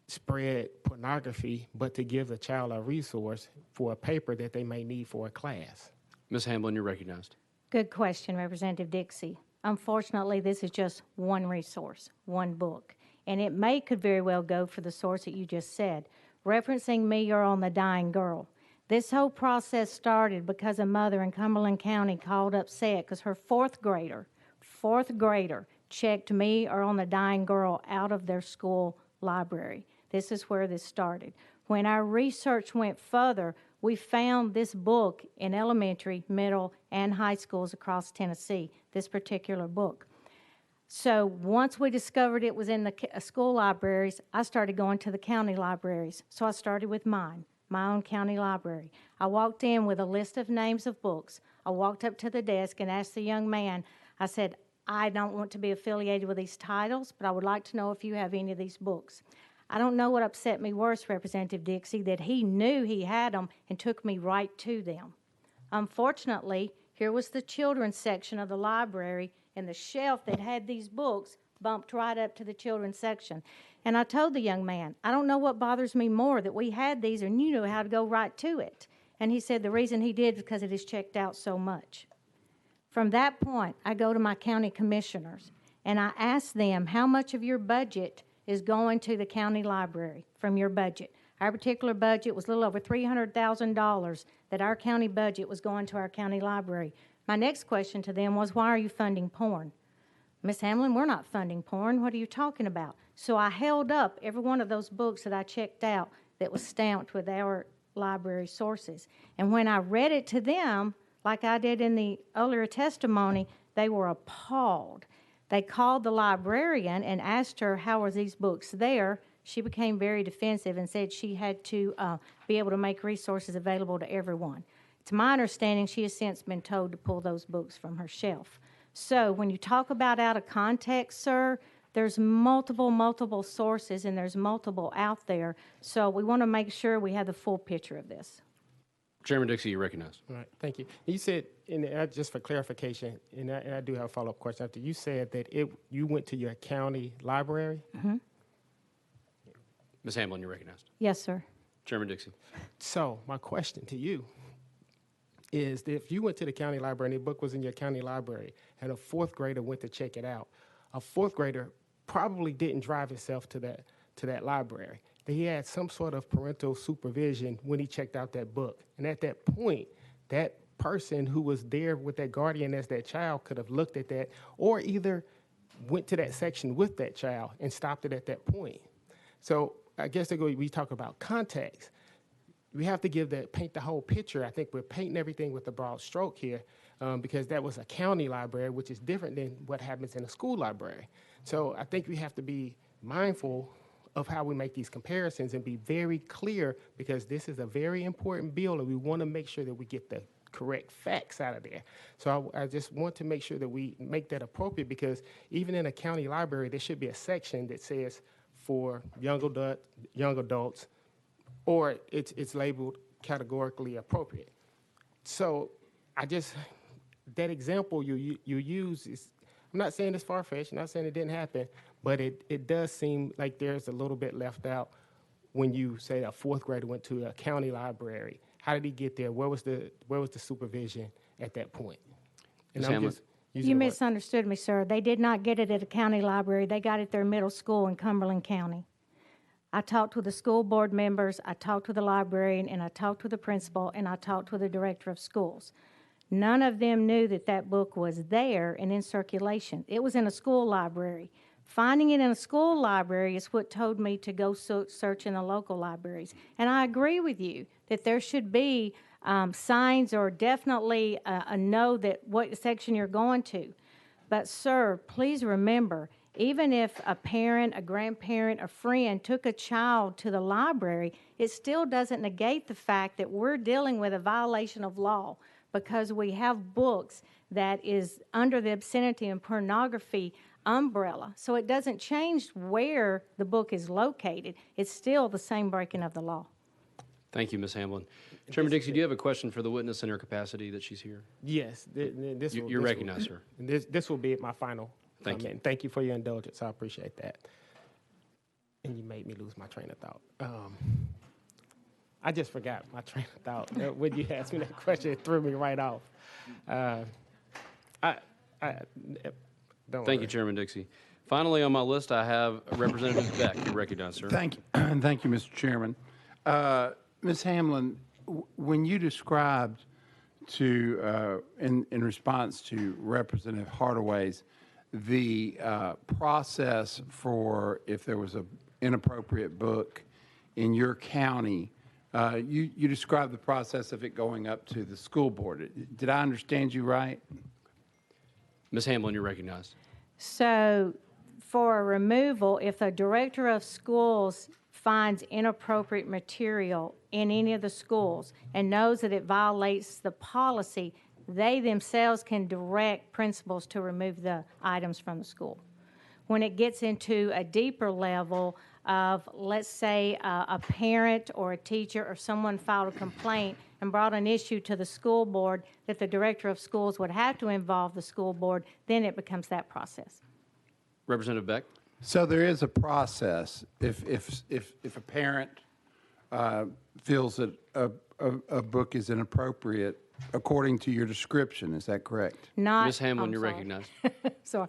spread pornography, but to give the child a resource for a paper that they may need for a class? Ms. Hamblin, you're recognized. Good question, Representative Dixie. Unfortunately, this is just one resource, one book, and it could very well go for the source that you just said. Referencing me or on the dying girl. This whole process started because a mother in Cumberland County called upset because her fourth grader checked me or on the dying girl out of their school library. This is where this started. When our research went further, we found this book in elementary, middle, and high schools across Tennessee, this particular book. So once we discovered it was in the school libraries, I started going to the county libraries. So I started with mine, my own county library. I walked in with a list of names of books. I walked up to the desk and asked the young man, I said, I don't want to be affiliated with these titles, but I would like to know if you have any of these books. I don't know what upset me worse, Representative Dixie, that he knew he had them and took me right to them. Unfortunately, here was the children's section of the library, and the shelf that had these books bumped right up to the children's section. And I told the young man, I don't know what bothers me more, that we had these and you knew how to go right to it. And he said the reason he did is because it is checked out so much. From that point, I go to my county commissioners, and I ask them how much of your budget is going to the county library from your budget. Our particular budget was a little over $300,000 that our county budget was going to our county library. My next question to them was, why are you funding porn? Ms. Hamblin, we're not funding porn. What are you talking about? So I held up every one of those books that I checked out that was stamped with our library sources. And when I read it to them, like I did in the earlier testimony, they were appalled. They called the librarian and asked her, how are these books there? She became very defensive and said she had to be able to make resources available to everyone. To my understanding, she has since been told to pull those books from her shelf. So when you talk about out of context, sir, there's multiple sources and there's multiple out there. So we want to make sure we have the full picture of this. Chairman Dixie, you recognized. All right, thank you. You said, just for clarification, and I do have a follow-up question after, you said that you went to your county library? Mm-hmm. Ms. Hamblin, you're recognized. Yes, sir. Chairman Dixie. So my question to you is that if you went to the county library and the book was in your county library and a fourth grader went to check it out, a fourth grader probably didn't drive himself to that library. He had some sort of parental supervision when he checked out that book. And at that point, that person who was there with that guardian as that child could have looked at that or either went to that section with that child and stopped it at that point. So I guess we talk about context. We have to paint the whole picture. I think we're painting everything with a broad stroke here because that was a county library, which is different than what happens in a school library. So I think we have to be mindful of how we make these comparisons and be very clear because this is a very important bill and we want to make sure that we get the correct facts out of there. So I just want to make sure that we make that appropriate because even in a county library, there should be a section that says for young adults, or it's labeled categorically appropriate. So that example you use is, I'm not saying it's far-fetched, I'm not saying it didn't happen, but it does seem like there's a little bit left out when you say a fourth grader went to a county library. How did he get there? Where was the supervision at that point? And Ms. I'm Hamlin? just using You the word- misunderstood me, sir. They did not get it at a county library. They got it at their middle school in Cumberland County. I talked with the school board members, I talked with the librarian, and I talked with the principal, and I talked with the director of schools. None of them knew that that book was there and in circulation. It was in a school library. Finding it in a school library is what told me to go search in the local libraries. And I agree with you that there should be signs or definitely a know that what section you're going to. But sir, please remember, even if a parent, a grandparent, a friend took a child to the library, it still doesn't negate the fact that we're dealing with a violation of law because we have books that is under the obscenity and pornography umbrella. So it doesn't change where the book is located. It's still the same breaking of the law. Thank you, Ms. Hamlin. Chairman Dixie, do you have a question for the witness in her capacity that she's here? Yes. You're recognized, sir. This will be my final Thank comment. Thank you for your indulgence. I appreciate that. And you made me lose my train of thought. I just forgot my train of thought. When you asked me that question, it threw me right off. Don't Thank worry. you, Chairman Dixie. Finally, on my list, I have Representative Beck. You're recognized, sir. Thank you, thank you, Mr. Chairman. Ms. Hamlin, when you described in response to Representative Hardaway's, the process for if there was an inappropriate book in your county, you described the process of it going up to the school board. Did I understand you right? Ms. Hamlin, you're recognized. So for a removal, if the director of schools finds inappropriate material in any of the schools and knows that it violates the policy, they themselves can direct principals to remove the items from the school. When it gets into a deeper level of, let's say, a parent or a teacher or someone filed a complaint and brought an issue to the school board that the director of schools would have to involve the school board, then it becomes that process. Representative Beck? So there is a process if a parent feels that a book is inappropriate according to your description. Is that correct? Not, Ms. Hamlin, I'm you're sorry. recognized. Sorry.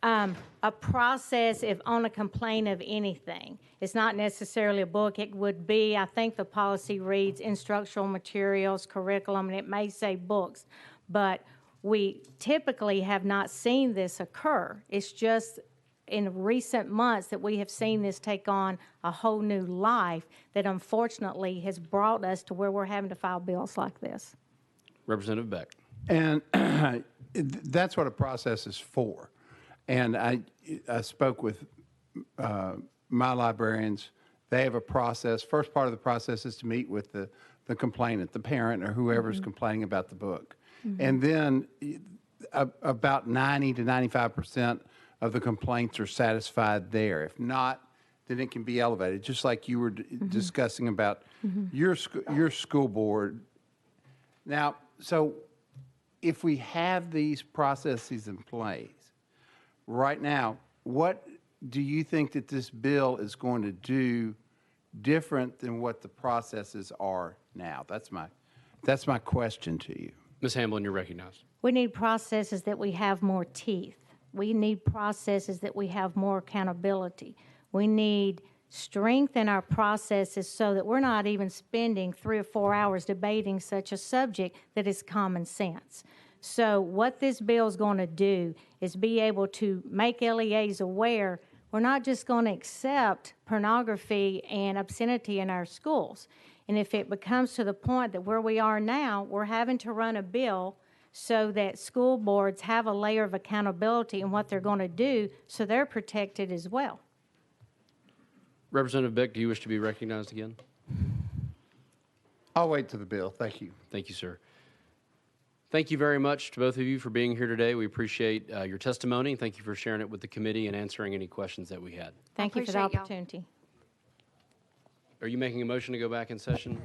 A process if on a complaint of anything. It's not necessarily a book. It would be, I think the policy reads instructional materials, curriculum, and it may say books. But we typically have not seen this occur. It's just in recent months that we have seen this take on a whole new life that unfortunately has brought us to where we're having to file bills like this. Representative Beck. And that's what a process is for. And I spoke with my librarians. They have a process. First part of the process is to meet with the complainant, the parent, or whoever's complaining about the book. And then about 90 to 95% of the complaints are satisfied there. If not, then it can be elevated, just like you were discussing about your school board. Now, so if we have these processes in place, right now, what do you think that this bill is going to do different than what the processes are now? That's my question to you. Ms. Hamblin, you're recognized. We need processes that we have more teeth. We need processes that we have more accountability. We need strength in our processes so that we're not even spending 3 or 4 hours debating such a subject that is common sense. So what this bill is going to do is be able to make LEAs aware we're not just going to accept pornography and obscenity in our schools. And if it becomes to the point that where we are now, we're having to run a bill so that school boards have a layer of accountability in what they're going to do so they're protected as well. Representative Beck, do you wish to be recognized again? I'll wait to the bill. Thank you. Thank you, sir. Thank you very much to both of you for being here today. We appreciate your testimony. Thank you for sharing it with the committee and answering any questions that we had. Thank you for the appreciate y'all. opportunity. Are you making a motion to go back in session?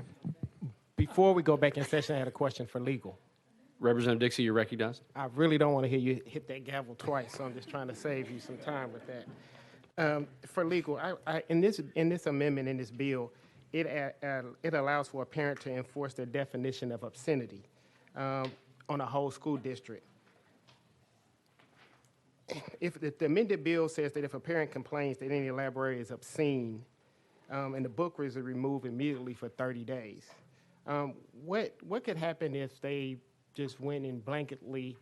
Before we go back in session, I had a question for legal. Representative Dixie, you're recognized. I really don't want to hear you hit that gavel twice, so I'm just trying to save you some time with that. For legal, in this amendment in this bill, it allows for a parent to enforce the definition of obscenity on a whole school district. If the amended bill says that if a parent complains that any library is obscene, and the book is removed immediately for 30 days, what could happen if they just went and blanketly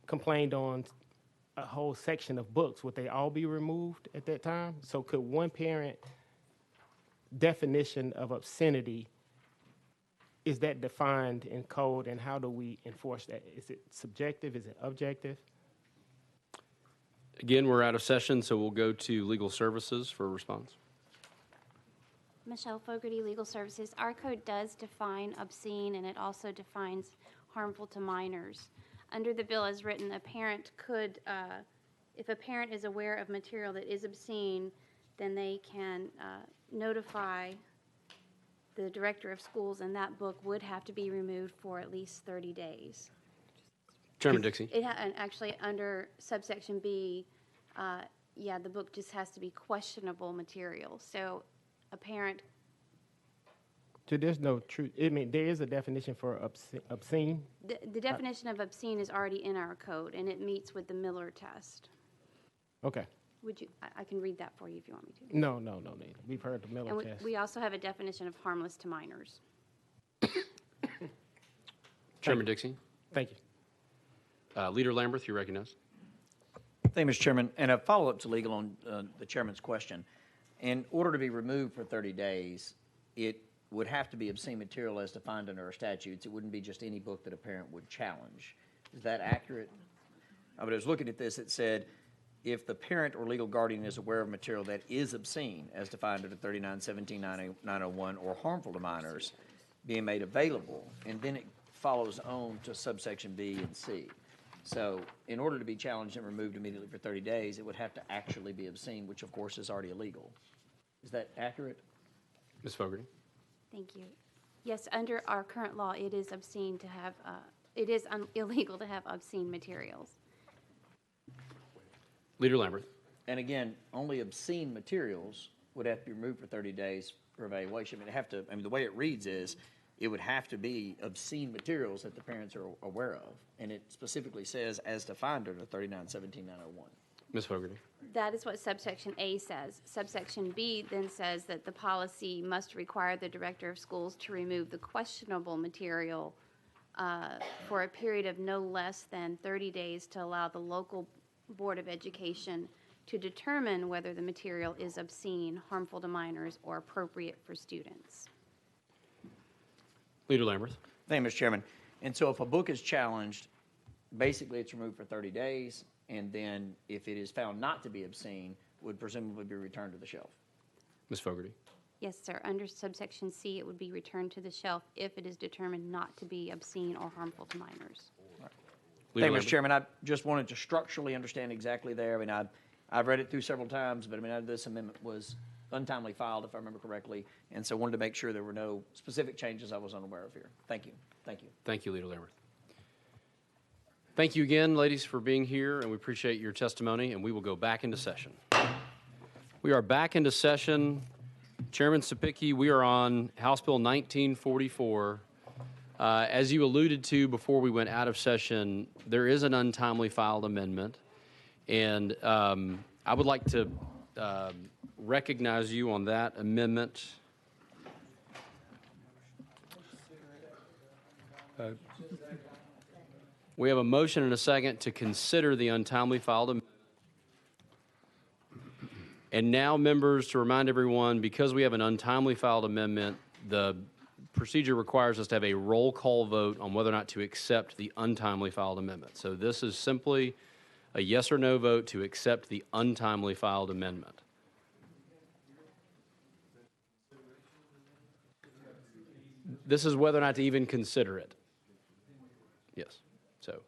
complained on a whole section of books? Would they all be removed at that time? So could one parent definition of obscenity, is that defined in code, and how do we enforce that? Is it subjective? Is it objective? Again, we're out of session, so we'll go to legal services for a response. Michelle Fogarty, Legal Services. Our code does define obscene, and it also defines harmful to minors. Under the bill as written, a parent could, if a parent is aware of material that is obscene, then they can notify the director of schools, and that book would have to be removed for at least 30 days. Chairman Dixie. And actually, under subsection B, the book just has to be questionable material. So a parent. So there's no truth. I mean, there is a definition for obscene. The definition of obscene is already in our code, and it meets with the Miller test. Okay. Would you? I can read that for you if you want me to. No, Nate. We've heard the Miller And test. we also have a definition of harmless to minors. Chairman Dixie. Thank you. Leader Lamberth, you recognized. Thank you, Mr. Chairman. And a follow-up to legal on the chairman's question. In order to be removed for 30 days, it would have to be obscene material as defined under our statutes. It wouldn't be just any book that a parent would challenge. Is that accurate? I was looking at this. It said, if the parent or legal guardian is aware of material that is obscene, as defined under 3917-901, or harmful to minors, being made available, and then it follows on to subsection B and C. So in order to be challenged and removed immediately for 30 days, it would have to actually be obscene, which of course is already illegal. Is that accurate? Ms. Fogarty. Thank you. Yes, under our current law, it is obscene to have. It is illegal to have obscene materials. Leader Lamberth. And again, only obscene materials would have to be removed for 30 days for evaluation. The way it reads is, it would have to be obscene materials that the parents are aware of. And it specifically says, as defined under 3917-901. Ms. Fogarty. That is what subsection A says. Subsection B then says that the policy must require the director of schools to remove the questionable material for a period of no less than 30 days to allow the local Board of Education to determine whether the material is obscene, harmful to minors, or appropriate for students. Leader Lamberth. Thank you, Mr. Chairman. And so if a book is challenged, basically it's removed for 30 days, and then if it is found not to be obscene, would presumably be returned to the shelf. Ms. Fogarty. Yes, sir. Under subsection C, it would be returned to the shelf if it is determined not to be obscene or harmful to minors. Thank you, Mr. Chairman. I just wanted to structurally understand exactly there. I've read it through several times, but this amendment was untimely filed, if I remember correctly, and so wanted to make sure there were no specific changes I was unaware of here. Thank you. Thank you. Thank you, Leader Lamberth. Thank you again, ladies, for being here, and we appreciate your testimony, and we will go back into session. We are back into session. Chairman Sapicki, we are on House Bill 1944, As you alluded to before we went out of session, there is an untimely filed amendment, and I would like to recognize you on that amendment. We have a motion and a second to consider the untimely filed amendment. And now, members, to remind everyone, because we have an untimely filed amendment, the procedure requires us to have a roll call vote on whether or not to accept the untimely filed amendment. So this is simply a yes or no vote to accept the untimely filed amendment. This is whether or not to even consider it. Yes. So.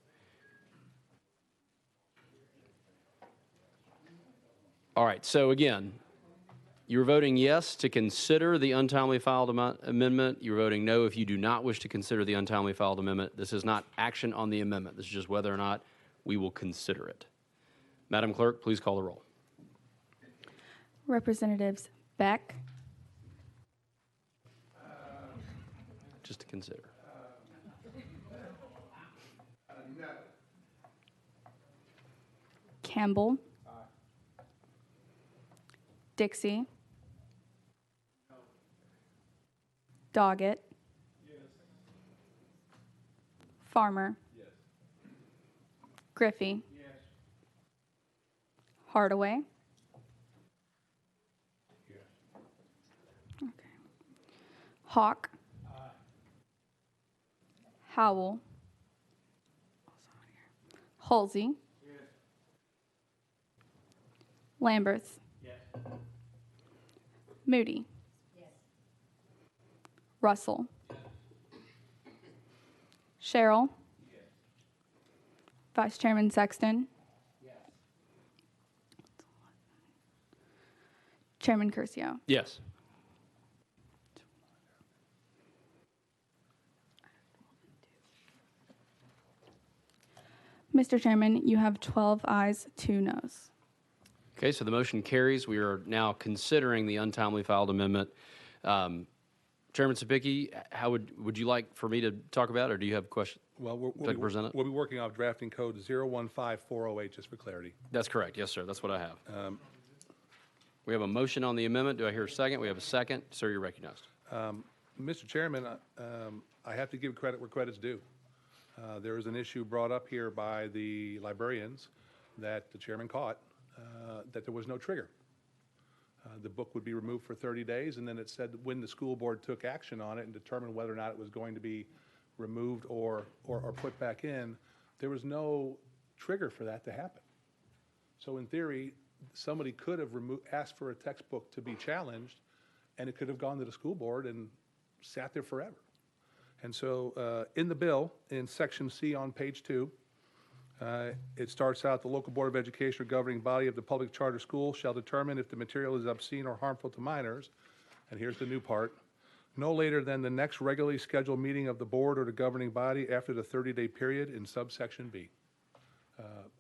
All right. So again, you're voting yes to consider the untimely filed amendment. You're voting no if you do not wish to consider the untimely filed amendment. This is not action on the amendment. This is just whether or not we will consider it. Madam Clerk, please call the roll. Representatives Beck, Just to consider. Campbell, Dixie, Doggett, Farmer, Griffey, Hardaway, okay. Hawk, Howell, Halsey, Lamberth, Moody, Russell, Cheryl, Vice Chairman Sexton, Chairman Curcio. Yes. Mr. Chairman, you have 12 ayes, 2 noes. Okay, so the motion carries. We are now considering the untimely filed amendment. Chairman Sapicki, how would you like for me to talk about it, or do you have a question? Well, present it? we'll be working off drafting code 015408, just for clarity. That's correct. Yes, sir. That's what I have. We have a motion on the amendment. Do I hear a second? We have a second. Sir, you're recognized. Mr. Chairman, I have to give credit where credit's due. There was an issue brought up here by the librarians that the chairman caught, that there was no trigger. The book would be removed for 30 days, and then it said when the school board took action on it and determined whether or not it was going to be removed or put back in, there was no trigger for that to happen. So in theory, somebody could have asked for a textbook to be challenged, and it could have gone to the school board and sat there forever. And so in the bill, in section C on page 2, it starts out, the local board of education or governing body of the public charter school shall determine if the material is obscene or harmful to minors. And here's the new part: no later than the next regularly scheduled meeting of the board or the governing body after the 30-day period in subsection B.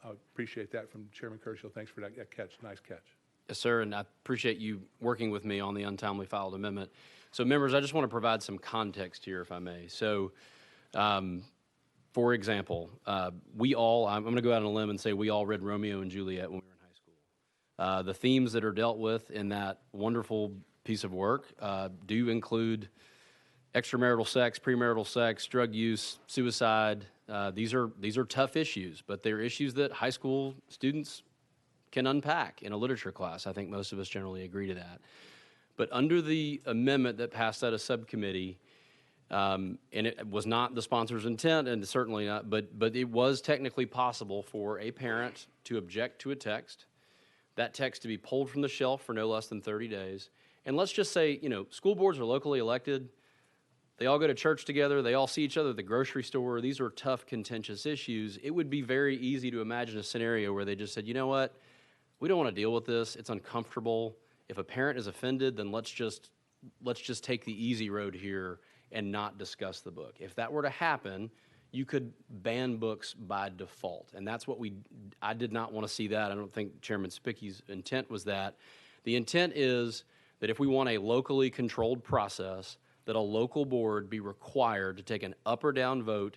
I appreciate that from Chairman Curcio. Thanks for that catch. Nice catch. Yes, sir, and I appreciate you working with me on the untimely filed amendment. So, members, I just want to provide some context here, if I may. So, for example, we all, I'm going to go out on a limb and say we all read Romeo and Juliet when we were in high school. The themes that are dealt with in that wonderful piece of work do include extramarital sex, premarital sex, drug use, suicide. These are tough issues, but they're issues that high school students can unpack in a literature class. I think most of us generally agree to that. But under the amendment that passed out of subcommittee, and it was not the sponsor's intent, and certainly not, but it was technically possible for a parent to object to a text, that text to be pulled from the shelf for no less than 30 days. And let's just say, school boards are locally elected. They all go to church together. They all see each other at the grocery store. These are tough, contentious issues. It would be very easy to imagine a scenario where they just said, you know what? We don't want to deal with this. It's uncomfortable. If a parent is offended, then let's just take the easy road here and not discuss the book. If that were to happen, you could ban books by default. And that's what I did not want to see that. I don't think Chairman Spicky's intent was that. The intent is that if we want a locally controlled process, that a local board be required to take an up or down vote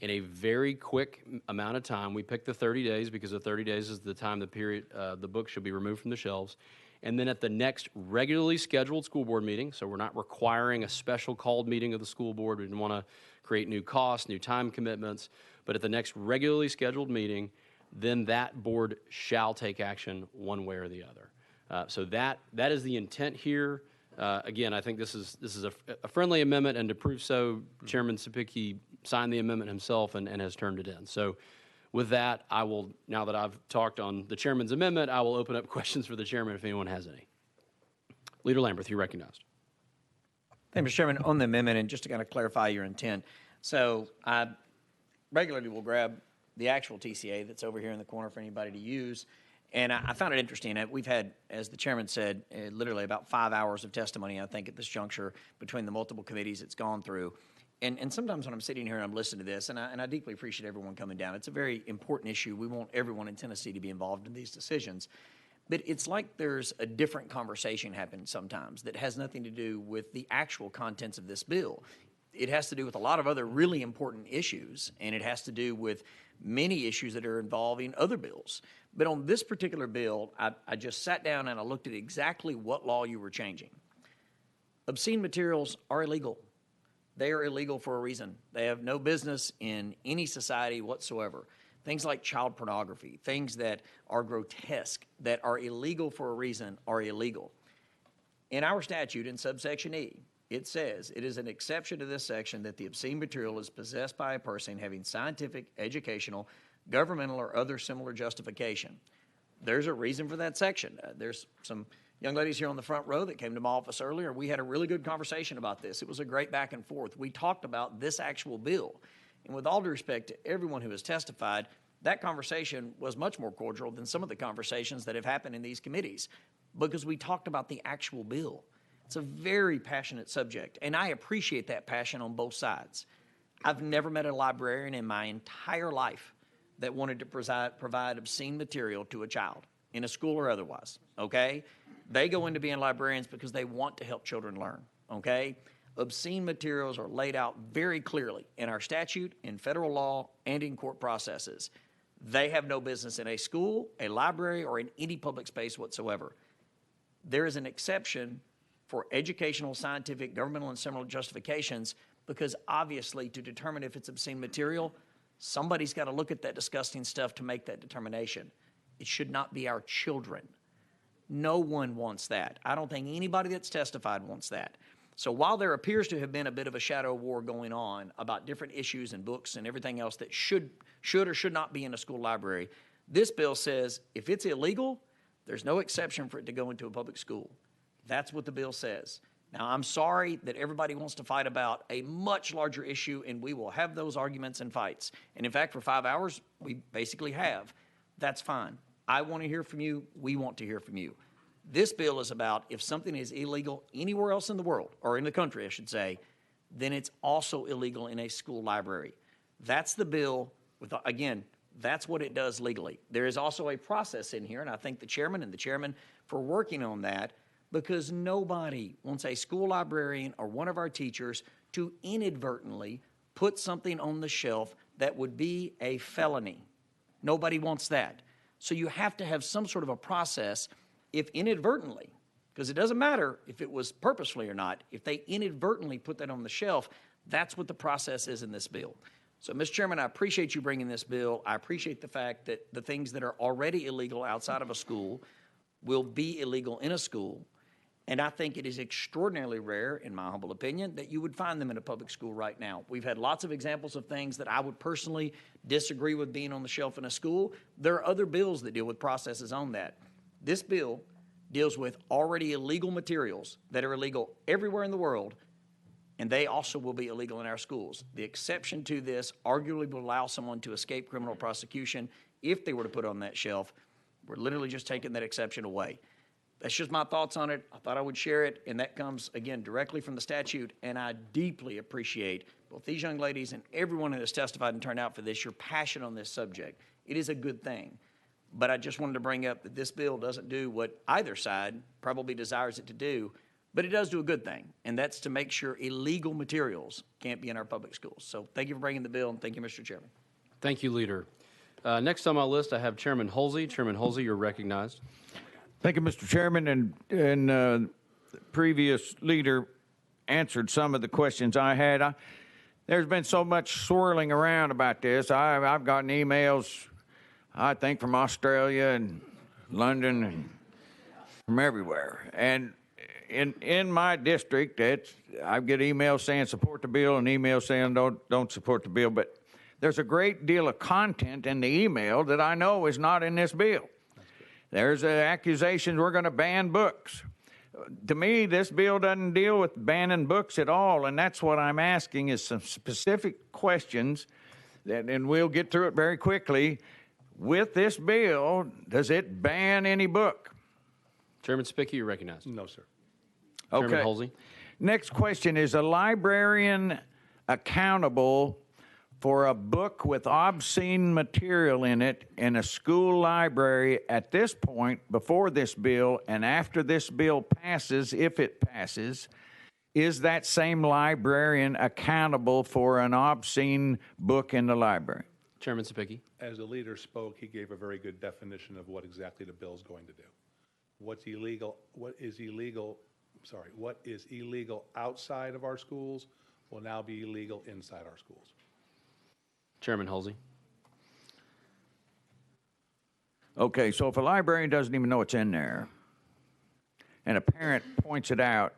in a very quick amount of time. We picked the 30 days because the 30 days is the time the book should be removed from the shelves. And then at the next regularly scheduled school board meeting, so we're not requiring a special called meeting of the school board. We didn't want to create new costs, new time commitments. But at the next regularly scheduled meeting, then that board shall take action one way or the other. So that is the intent here. Again, I think this is a friendly amendment, and to prove so, Chairman Sapicki signed the amendment himself and has turned it in. So with that, I will, now that I've talked on the chairman's amendment, I will open up questions for the chairman if anyone has any. Leader Lamberth, you're recognized. Thank you, Mr. Chairman. On the amendment, and just to kind of clarify your intent, so I regularly will grab the actual TCA that's over here in the corner for anybody to use. And I found it interesting. We've had, as the chairman said, literally about 5 hours of testimony, I think, at this juncture between the multiple committees it's gone through. And sometimes when I'm sitting here and I'm listening to this, and I deeply appreciate everyone coming down. It's a very important issue. We want everyone in Tennessee to be involved in these decisions. But it's like there's a different conversation happening sometimes that has nothing to do with the actual contents of this bill. It has to do with a lot of other really important issues, and it has to do with many issues that are involving other bills. But on this particular bill, I just sat down and I looked at exactly what law you were changing. Obscene materials are illegal. They are illegal for a reason. They have no business in any society whatsoever. Things like child pornography, things that are grotesque, that are illegal for a reason, are illegal. In our statute, in subsection E, it says it is an exception to this section that the obscene material is possessed by a person having scientific, educational, governmental, or other similar justification. There's a reason for that section. There's some young ladies here on the front row that came to my office earlier. We had a really good conversation about this. It was a great back and forth. We talked about this actual bill. And with all due respect to everyone who has testified, that conversation was much more cordial than some of the conversations that have happened in these committees because we talked about the actual bill. It's a very passionate subject, and I appreciate that passion on both sides. I've never met a librarian in my entire life that wanted to provide obscene material to a child in a school or otherwise, okay? They go into being librarians because they want to help children learn, okay? Obscene materials are laid out very clearly in our statute, in federal law, and in court processes. They have no business in a school, a library, or in any public space whatsoever. There is an exception for educational, scientific, governmental, and similar justifications because obviously to determine if it's obscene material, somebody's got to look at that disgusting stuff to make that determination. It should not be our children. No one wants that. I don't think anybody that's testified wants that. So while there appears to have been a bit of a shadow war going on about different issues and books and everything else that should or should not be in a school library, this bill says if it's illegal, there's no exception for it to go into a public school. That's what the bill says. Now, I'm sorry that everybody wants to fight about a much larger issue, and we will have those arguments and fights. And in fact, for 5 hours, we basically have. That's fine. I want to hear from you. We want to hear from you. This bill is about if something is illegal anywhere else in the world, or in the country, I should say, then it's also illegal in a school library. That's the bill. Again, that's what it does legally. There is also a process in here, and I thank the chairman for working on that, because nobody wants a school librarian or one of our teachers to inadvertently put something on the shelf that would be a felony. Nobody wants that. So you have to have some sort of a process if inadvertently, because it doesn't matter if it was purposefully or not, if they inadvertently put that on the shelf, that's what the process is in this bill. So, Mr. Chairman, I appreciate you bringing this bill. I appreciate the fact that the things that are already illegal outside of a school will be illegal in a school. And I think it is extraordinarily rare, in my humble opinion, that you would find them in a public school right now. We've had lots of examples of things that I would personally disagree with being on the shelf in a school. There are other bills that deal with processes on that. This bill deals with already illegal materials that are illegal everywhere in the world, and they also will be illegal in our schools. The exception to this arguably will allow someone to escape criminal prosecution if they were to put it on that shelf. We're literally just taking that exception away. That's just my thoughts on it. I thought I would share it, and that comes, again, directly from the statute, and I deeply appreciate both these young ladies and everyone who has testified and turned out for this, your passion on this subject. It is a good thing, but I just wanted to bring up that this bill doesn't do what either side probably desires it to do, But it does do a good thing, and that's to make sure illegal materials can't be in our public schools. So thank you for bringing the bill, and thank you, Mr. Chairman. Thank you, Leader. Next on my list, I have Chairman Holsey. Chairman Holsey, you're recognized. Thank you, Mr. Chairman, and the previous leader answered some of the questions I had. There's been so much swirling around about this. I've gotten emails, I think, from Australia and London and from everywhere. And in my district, I get emails saying support the bill and emails saying don't support the bill. But there's a great deal of content in the email that I know is not in this bill. There's accusations we're going to ban books. To me, this bill doesn't deal with banning books at all, and that's what I'm asking is some specific questions, and we'll get through it very quickly. With this bill, does it ban any book? Chairman Spicky, you're recognized. No, sir. Chairman Okay. Holsey. Next question, is a librarian accountable for a book with obscene material in it in a school library at this point, before this bill, and after this bill passes, if it passes, is that same librarian accountable for an obscene book in the library? Chairman Spicky. As the leader spoke, he gave a very good definition of what exactly the bill is going to do. What is illegal outside of our schools will now be illegal inside our schools. Chairman Holsey. Okay, so if a librarian doesn't even know what's in there, and a parent points it out,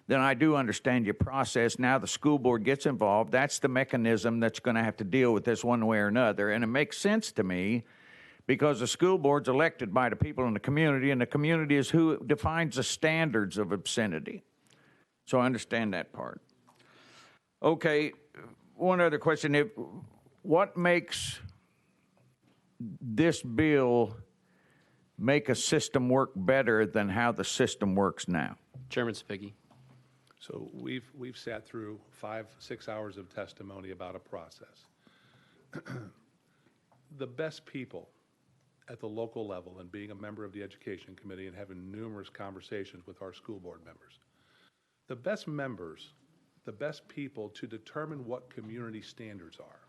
then I do understand your process. Now the school board gets involved. That's the mechanism that's going to have to deal with this one way or another. And it makes sense to me because the school board's elected by the people in the community, and the community is who defines the standards of obscenity. So I understand that part. Okay, one other question. What makes this bill make a system work better than how the system works now? Chairman Spicky. So we've sat through 5-6 hours of testimony about a process. The best people at the local level, and being a member of the Education Committee and having numerous conversations with our school board members, the best members, the best people to determine what community standards are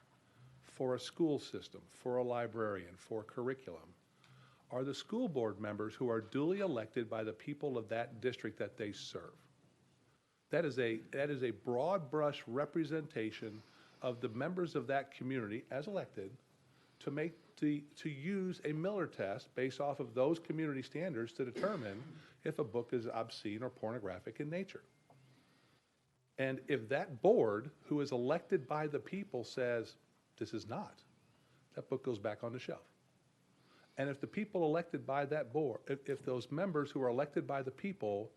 for a school system, for a librarian, for curriculum, are the school board members who are duly elected by the people of that district that they serve. That is a broad brush representation of the members of that community as elected to use a Miller test based off of those community standards to determine if a book is obscene or pornographic in nature. And if that board, who is elected by the people, says this is not, that book goes back on the shelf. And if the people elected by that board, if those members who are elected by the people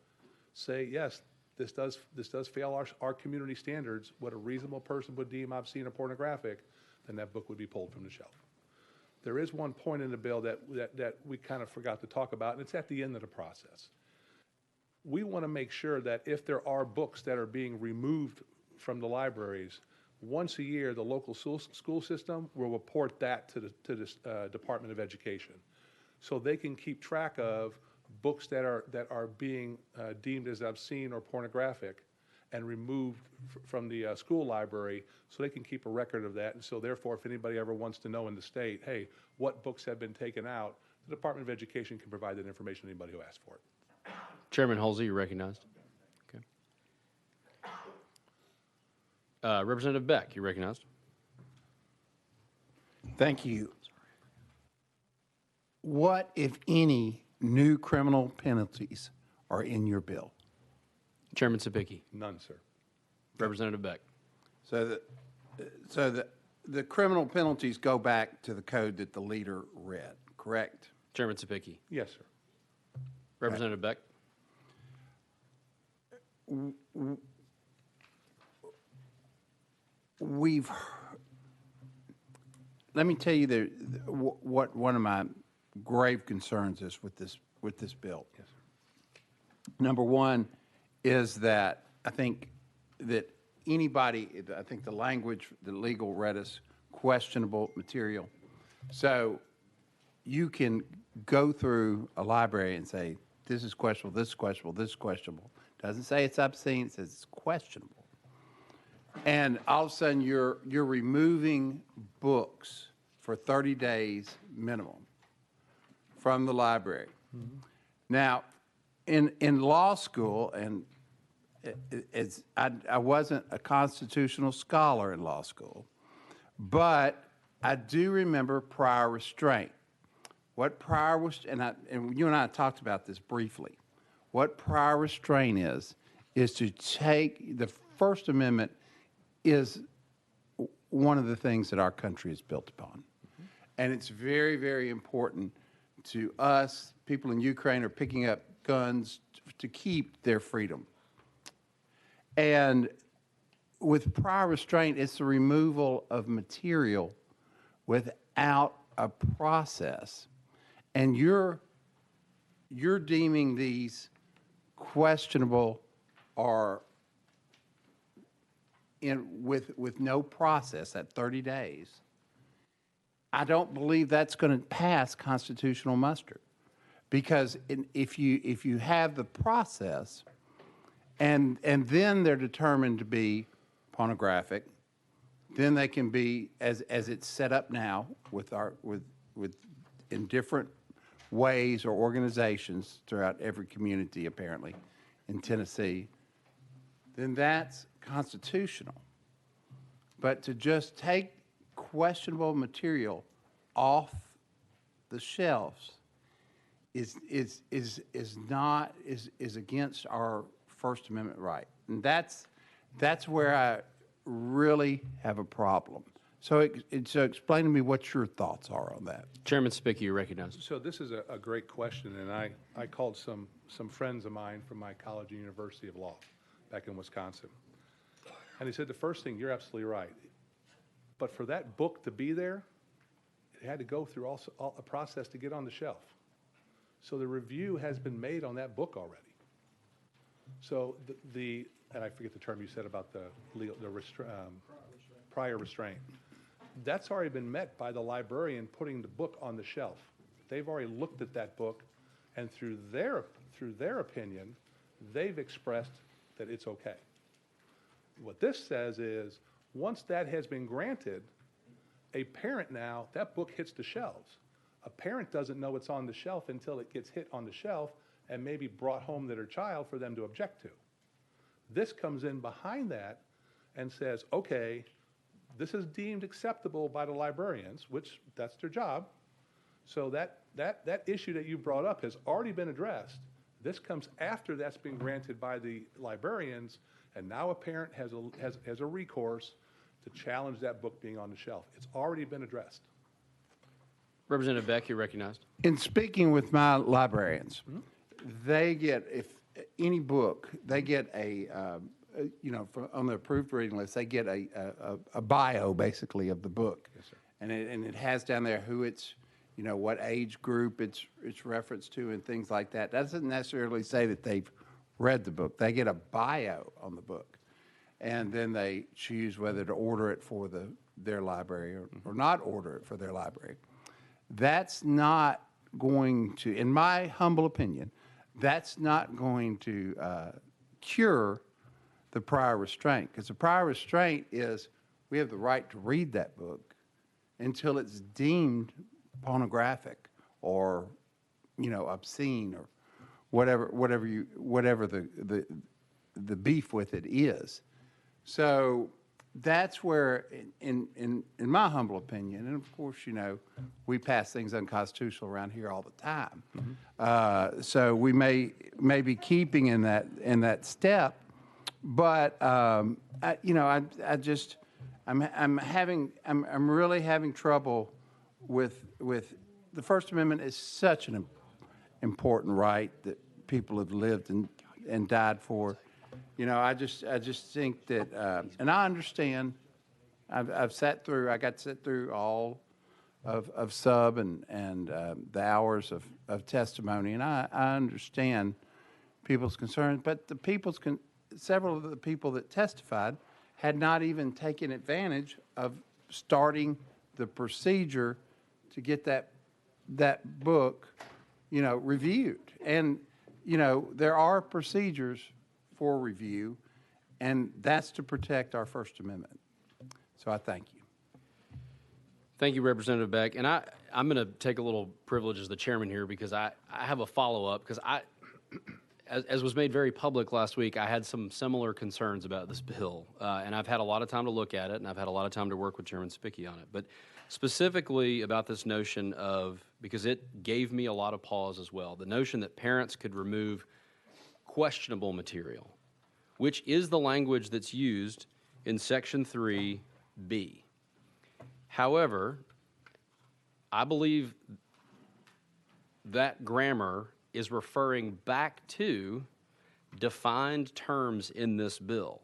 say, yes, this does fail our community standards, what a reasonable person would deem obscene or pornographic, then that book would be pulled from the shelf. There is one point in the bill that we kind of forgot to talk about, and it's at the end of the process. We want to make sure that if there are books that are being removed from the libraries, once a year, the local school system will report that to the Department of Education, so they can keep track of books that are being deemed as obscene or pornographic and removed from the school library, so they can keep a record of that. And so therefore, if anybody ever wants to know in the state, hey, what books have been taken out, the Department of Education can provide that information to anybody who asks for it. Chairman Holsey, you're recognized. Okay. Representative Beck, you're recognized. Thank you. What, if any, new criminal penalties are in your bill? Chairman Sapicki. None, sir. Representative Beck. So the criminal penalties go back to the code that the leader read, correct? Chairman Sapicki. Yes, sir. Representative Beck. Let me tell you what one of my grave concerns is with this bill. Yes, sir. Number one is that I think that I think the language, the legal read is questionable material. So you can go through a library and say, this is questionable, this is questionable, this is questionable. Doesn't say it's obscene, it says it's questionable. And all of a sudden, you're removing books for 30 days minimum from the library. Now, in law school, and I wasn't a constitutional scholar in law school, but I do remember prior restraint. What prior restraint, and you and I talked about this briefly. What prior restraint is to take, the First Amendment is one of the things that our country is built upon. And it's very, very important to us. People in Ukraine are picking up guns to keep their freedom. And with prior restraint, it's the removal of material without a process. And you're deeming these questionable or with no process at 30 days. I don't believe that's going to pass constitutional muster, because if you have the process, and then they're determined to be pornographic, then they can be, as it's set up now with in different ways or organizations throughout every community apparently in Tennessee, then that's constitutional. But to just take questionable material off the shelves is against our First Amendment right, and that's where I really have a problem. So explain to me what your thoughts are on that. Chairman Spicky, you're recognized. So this is a great question, and I called some friends of mine from my college and University of Law back in Wisconsin. And he said, the first thing, you're absolutely right. But for that book to be there, it had to go through a process to get on the shelf. So the review has been made on that book already. So and I forget the term you said about the prior restraint. That's already been met by the librarian putting the book on the shelf. They've already looked at that book, and through their opinion, they've expressed that it's okay. What this says is, once that has been granted, a parent now, that book hits the shelves. A parent doesn't know it's on the shelf until it gets hit on the shelf and maybe brought home to their child for them to object to. This comes in behind that and says, okay, this is deemed acceptable by the librarians, which that's their job. So that issue that you brought up has already been addressed. This comes after that's been granted by the librarians, and now a parent has a recourse to challenge that book being on the shelf. It's already been addressed. Representative Beck, you're recognized. In speaking with my librarians, they get, if any book, they get on the approved reading list, they get a bio, basically, of the book. Yes, sir. And it has down there who it's, what age group it's referenced to and things like that. That doesn't necessarily say that they've read the book. They get a bio on the book. And then they choose whether to order it for their library or not order it for their library. That's not going to, in my humble opinion, that's not going to cure the prior restraint, because the prior restraint is we have the right to read that book until it's deemed pornographic or obscene or whatever the beef with it is. So that's where, in my humble opinion, and of course, we pass things unconstitutional around here all the time. So we may be keeping in that step, but I'm really having trouble with the First Amendment is such an important right that people have lived and died for. I just think that, and I understand. I got to sit through all of sub and the hours of testimony, and I understand people's concerns. But several of the people that testified had not even taken advantage of starting the procedure to get that book, reviewed. And there are procedures for review, and that's to protect our First Amendment. So I thank you. Thank you, Representative Beck. And I'm going to take a little privilege as the chairman here because I have a follow-up because as was made very public last week, I had some similar concerns about this bill. And I've had a lot of time to look at it, and I've had a lot of time to work with Chairman Spicky on it. But specifically about this notion of, because it gave me a lot of pause as well, the notion that parents could remove questionable material, which is the language that's used in Section 3B. However, I believe that grammar is referring back to defined terms in this bill.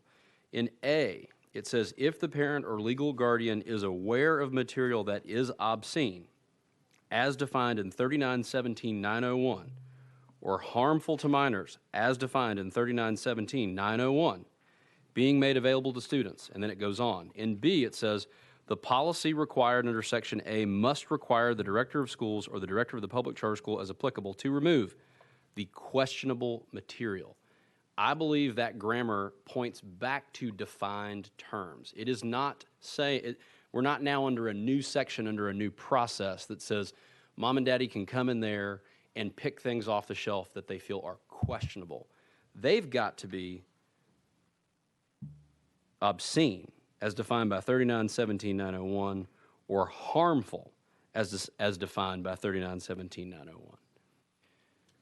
In A, it says, if the parent or legal guardian is aware of material that is obscene, as defined in 3917-901, or harmful to minors, as defined in 3917-901, being made available to students, and then it goes on. In B, it says, the policy required under Section A must require the director of schools or the director of the public charter school as applicable to remove the questionable material. I believe that grammar points back to defined terms. It is not saying, we're not now under a new section, under a new process that says mom and daddy can come in there and pick things off the shelf that they feel are questionable. They've got to be obscene, as defined by 3917-901, or harmful, as defined by 3917-901.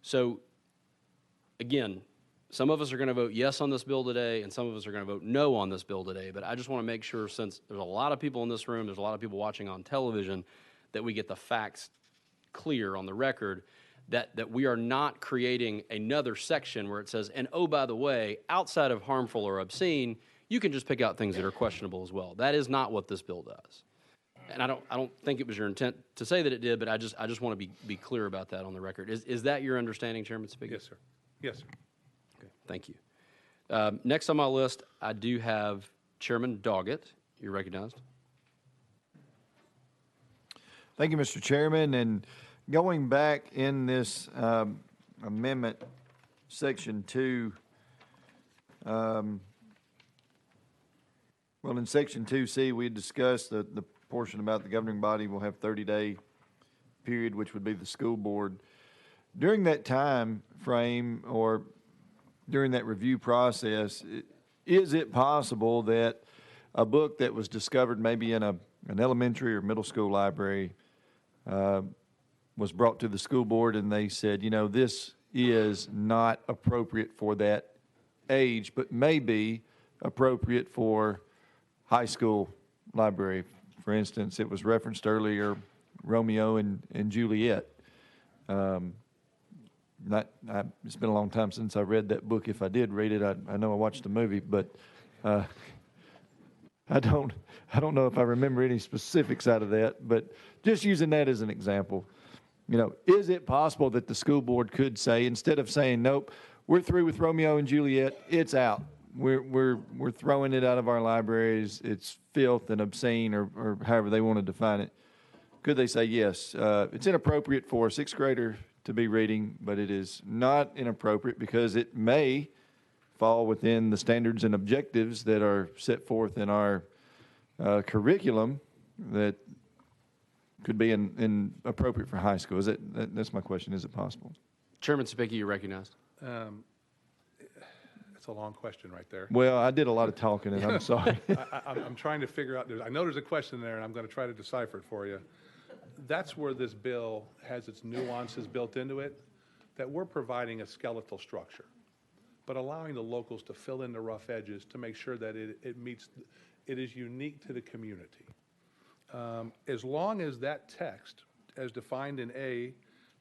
So, again, some of us are going to vote yes on this bill today, and some of us are going to vote no on this bill today, but I just want to make sure, since there's a lot of people in this room, there's a lot of people watching on television, that we get the facts clear on the record, that we are not creating another section where it says, and oh, by the way, outside of harmful or obscene, you can just pick out things that are questionable as well. That is not what this bill does. And I don't think it was your intent to say that it did, but I just want to be clear about that on the record. Is that your understanding, Chairman Speaker? Yes, sir. Yes, sir. Okay, thank you. Next on my list, I do have Chairman Doggett. You're recognized. Thank you, Mr. Chairman. And going back in this amendment, Section 2, well, in Section 2C, we discussed the portion about the governing body will have 30-day period, which would be the school board. During that time frame, or during that review process, is it possible that a book that was discovered maybe in an elementary or middle school library was brought to the school board and they said, you know, this is not appropriate for that age, but may be appropriate for high school library? For instance, it was referenced earlier, Romeo and Juliet. It's been a long time since I read that book. If I did read it, I know I watched the movie, but I don't know if I remember any specifics out of that. But just using that as an example, you know, is it possible that the school board could say, instead of saying, nope, we're through with Romeo and Juliet, it's out. We're throwing it out of our libraries. It's filth and obscene, or however they want to define it. Could they say, yes, it's inappropriate for a sixth grader to be reading, but it is not inappropriate because it may fall within the standards and objectives that are set forth in our curriculum that could be appropriate for high school? That's my question. Is it possible? Chairman Spicky, you're recognized. It's a long question right there. Well, I did a lot of talking, and I'm sorry. I'm trying to figure out, I know there's a question there, and I'm going to try to decipher it for you. That's where this bill has its nuances built into it, that we're providing a skeletal structure, but allowing the locals to fill in the rough edges to make sure that it is unique to the community. As long as that text, as defined in A,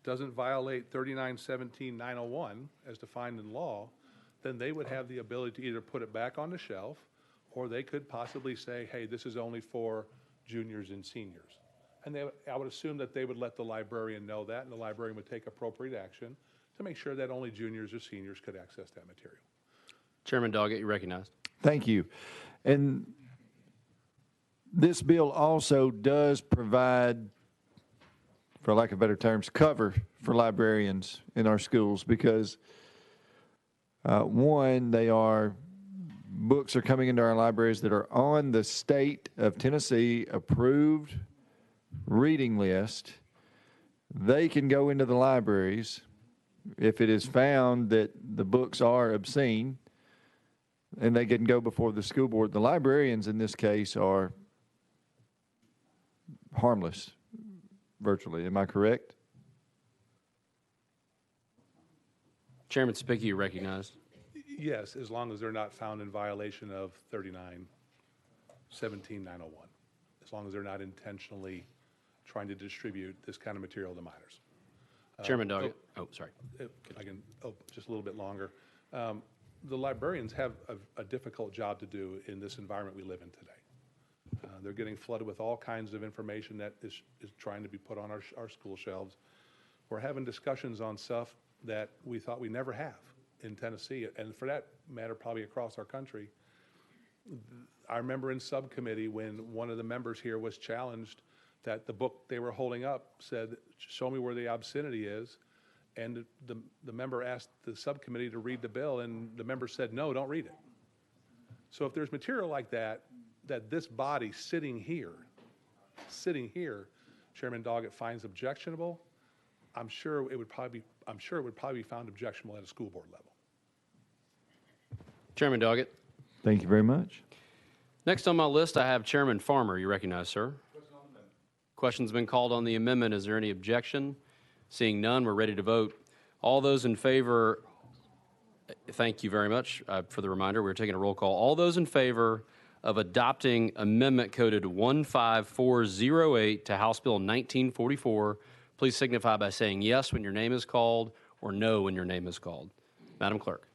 doesn't violate 3917-901, as defined in law, then they would have the ability to either put it back on the shelf, or they could possibly say, hey, this is only for juniors and seniors. And I would assume that they would let the librarian know that, and the librarian would take appropriate action to make sure that only juniors or seniors could access that material. Chairman Doggett, you recognized. Thank you. And this bill also does provide, for lack of better terms, cover for librarians in our schools, because One, books are coming into our libraries that are on the state of Tennessee approved reading list. They can go into the libraries if it is found that the books are obscene, and they can go before the school board. The librarians in this case are harmless, virtually. Am I correct? Chairman Spicki, you recognized. Yes, as long as they're not found in violation of 39-17-901, as long as they're not intentionally trying to distribute this kind of material to minors. Chairman Doggett. Oh, sorry. If I can, just a little bit longer. The librarians have a difficult job to do in this environment we live in today. They're getting flooded with all kinds of information that is trying to be put on our school shelves. We're having discussions on stuff that we thought we never have in Tennessee, and for that matter, probably across our country. I remember in subcommittee when one of the members here was challenged that the book they were holding up said, "Show me where the obscenity is." And the member asked the subcommittee to read the bill, and the member said, "No, don't read it." So if there's material like that this body sitting here, Chairman Doggett finds objectionable, I'm sure it would probably be found objectionable at a school board level. Chairman Doggett. Thank you very much. Next on my list, I have Chairman Farmer. You recognize, sir. Question's been called on the amendment. Is there any objection? Seeing none, we're ready to vote. All those in favor, thank you very much for the reminder. We're taking a roll call. All those in favor of adopting amendment coded 15408 to House Bill 1944, please signify by saying yes when your name is called or no when your name is called. Madam Clerk.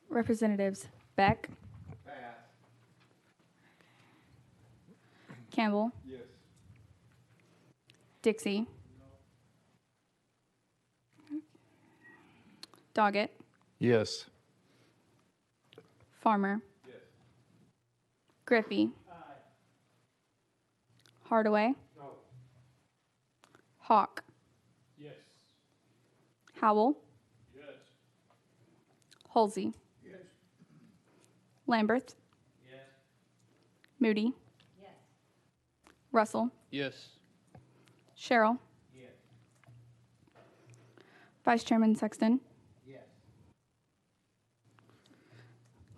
Representatives Beck. Campbell. Yes. Dixie. Doggett. Yes. Farmer. Griffey. Hardaway. No. Hawk. Yes. Howell. Yes. Halsey. Yes. Lamberth. Yes. Moody. Yes. Russell. Yes. Sherrill. Yes. Vice Chairman Sexton. Yes.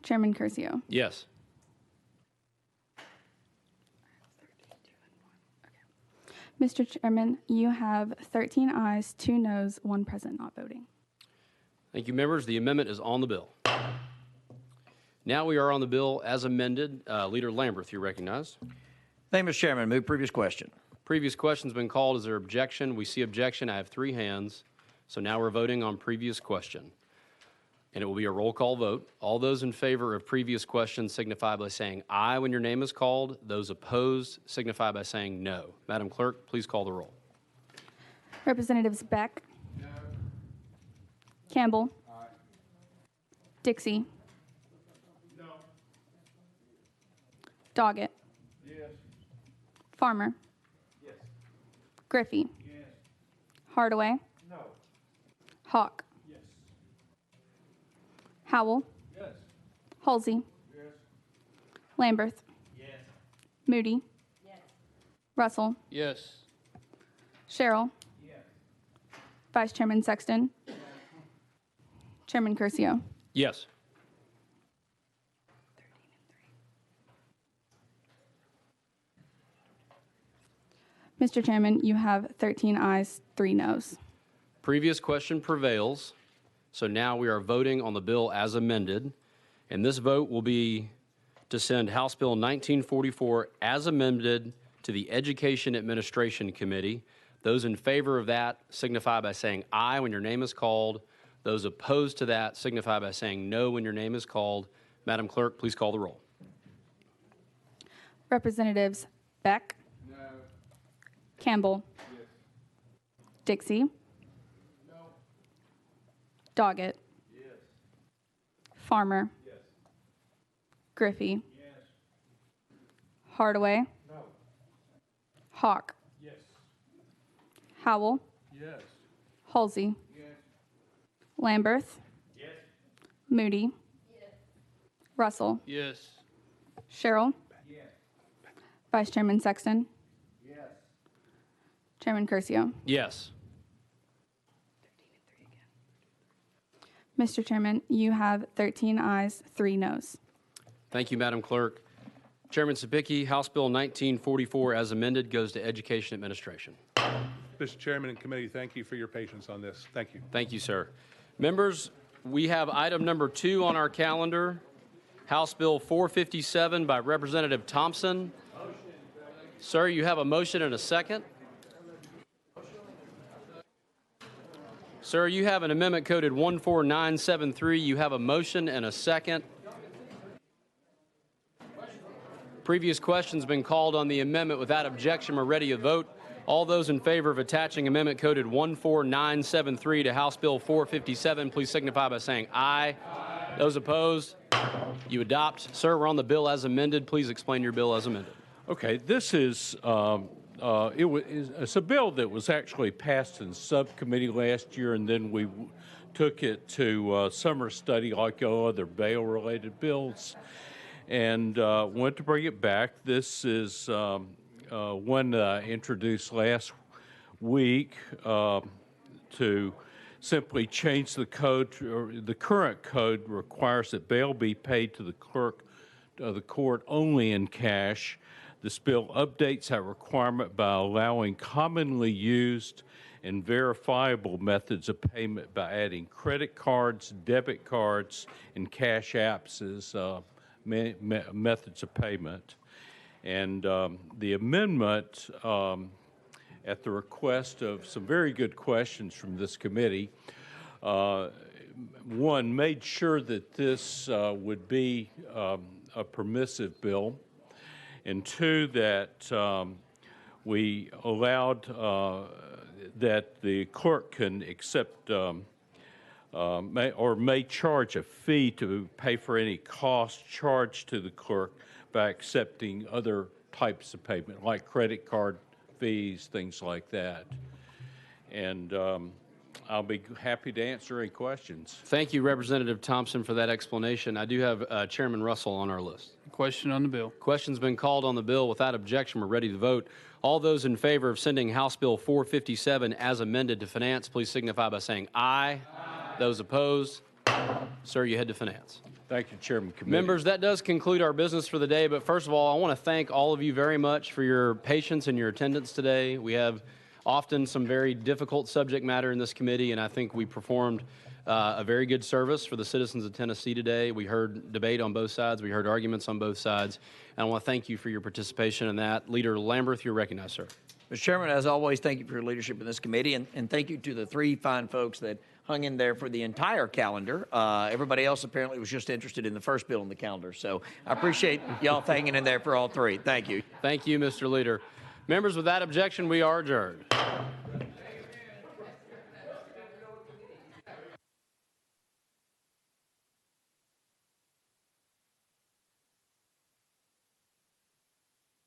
Chairman Curcio. Yes. Mr. Chairman, you have 13 ayes, 2 noes, 1 present not voting. Thank you, members. The amendment is on the bill. Now we are on the bill as amended. Leader Lamberth, you recognize. Thank you, Mr. Chairman. Move previous question. Previous question's been called. Is there objection? We see objection. I have 3 hands. So now we're voting on previous question. And it will be a roll call vote. All those in favor of previous question signify by saying aye when your name is called. Those opposed signify by saying no. Madam Clerk, please call the roll. Representatives Beck. No. Campbell. Aye. Dixie. No. Doggett. Yes. Farmer. Yes. Griffey. Yes. Hardaway. No. Hawk. Yes. Howell. Yes. Halsey. Yes. Lamberth. Yes. Moody. Yes. Russell. Yes. Sherrill. Yes. Vice Chairman Sexton. Chairman Curcio. Yes. Mr. Chairman, you have 13 ayes, 3 noes. Previous question prevails. So now we are voting on the bill as amended. And this vote will be to send House Bill 1944 as amended to the Education Administration Committee. Those in favor of that signify by saying aye when your name is called. Those opposed to that signify by saying no when your name is called. Madam Clerk, please call the roll. Representatives Beck. No. Campbell. Yes. Dixie. No. Doggett. Yes. Farmer. Yes. Griffey. Yes. Hardaway. No. Hawk. Yes. Howell. Yes. Halsey. Yes. Lamberth. Yes. Moody. Russell. Yes. Sherrill. Vice Chairman Sexton. Chairman Curcio. Yes. Mr. Chairman, you have 13 ayes, 3 noes. Thank you, Madam Clerk. Chairman Sapicki, House Bill 1944 as amended goes to Education Administration. Mr. Chairman and committee, thank you for your patience on this. Thank you. Thank you, sir. Members, we have item number 2 on our calendar, House Bill 457 by Representative Thompson. Sir, you have a motion and a second. Sir, you have an amendment coded 14973. You have a motion and a second. Previous question's been called on the amendment. Without objection, we're ready to vote. All those in favor of attaching amendment coded 14973 to House Bill 457, please signify by saying aye. Aye. Those opposed, you adopt. Sir, we're on the bill as amended. Please explain your bill as amended. Okay, this is it's a bill that was actually passed in subcommittee last year, and then we took it to summer study like all other bail-related bills, and went to bring it back. This is one that I introduced last week to simply change the code. The current code requires that bail be paid to the clerk of the court only in cash. This bill updates that requirement by allowing commonly used and verifiable methods of payment by adding credit cards, debit cards, and cash apps as methods of payment. And the amendment, at the request of some very good questions from this committee, one, made sure that this would be a permissive bill, and 2, that we allowed that the clerk can accept may charge a fee to pay for any cost charged to the clerk by accepting other types of payment, like credit card fees, things like that. And I'll be happy to answer any questions. Thank you, Representative Thompson, for that explanation. I do have Chairman Russell on our list. Question on the bill. Question's been called on the bill. Without objection, we're ready to vote. All those in favor of sending House Bill 457 as amended to Finance, please signify by saying aye. Aye. Those opposed, sir, you head to Finance. Thank you, Chairman Committee. Members, that does conclude our business for the day. But first of all, I want to thank all of you very much for your patience and your attendance today. We have often some very difficult subject matter in this committee, and I think we performed a very good service for the citizens of Tennessee today. We heard debate on both sides. We heard arguments on both sides. And I want to thank you for your participation in that. Leader Lamberth, you're recognized, sir. Mr. Chairman, as always, thank you for your leadership in this committee, and thank you to the 3 fine folks that hung in there for the entire calendar. Everybody else apparently was just interested in the first bill on the calendar. So I appreciate y'all hanging in there for all 3. Thank you. Thank you, Mr. Leader. Members, without objection, we are adjourned.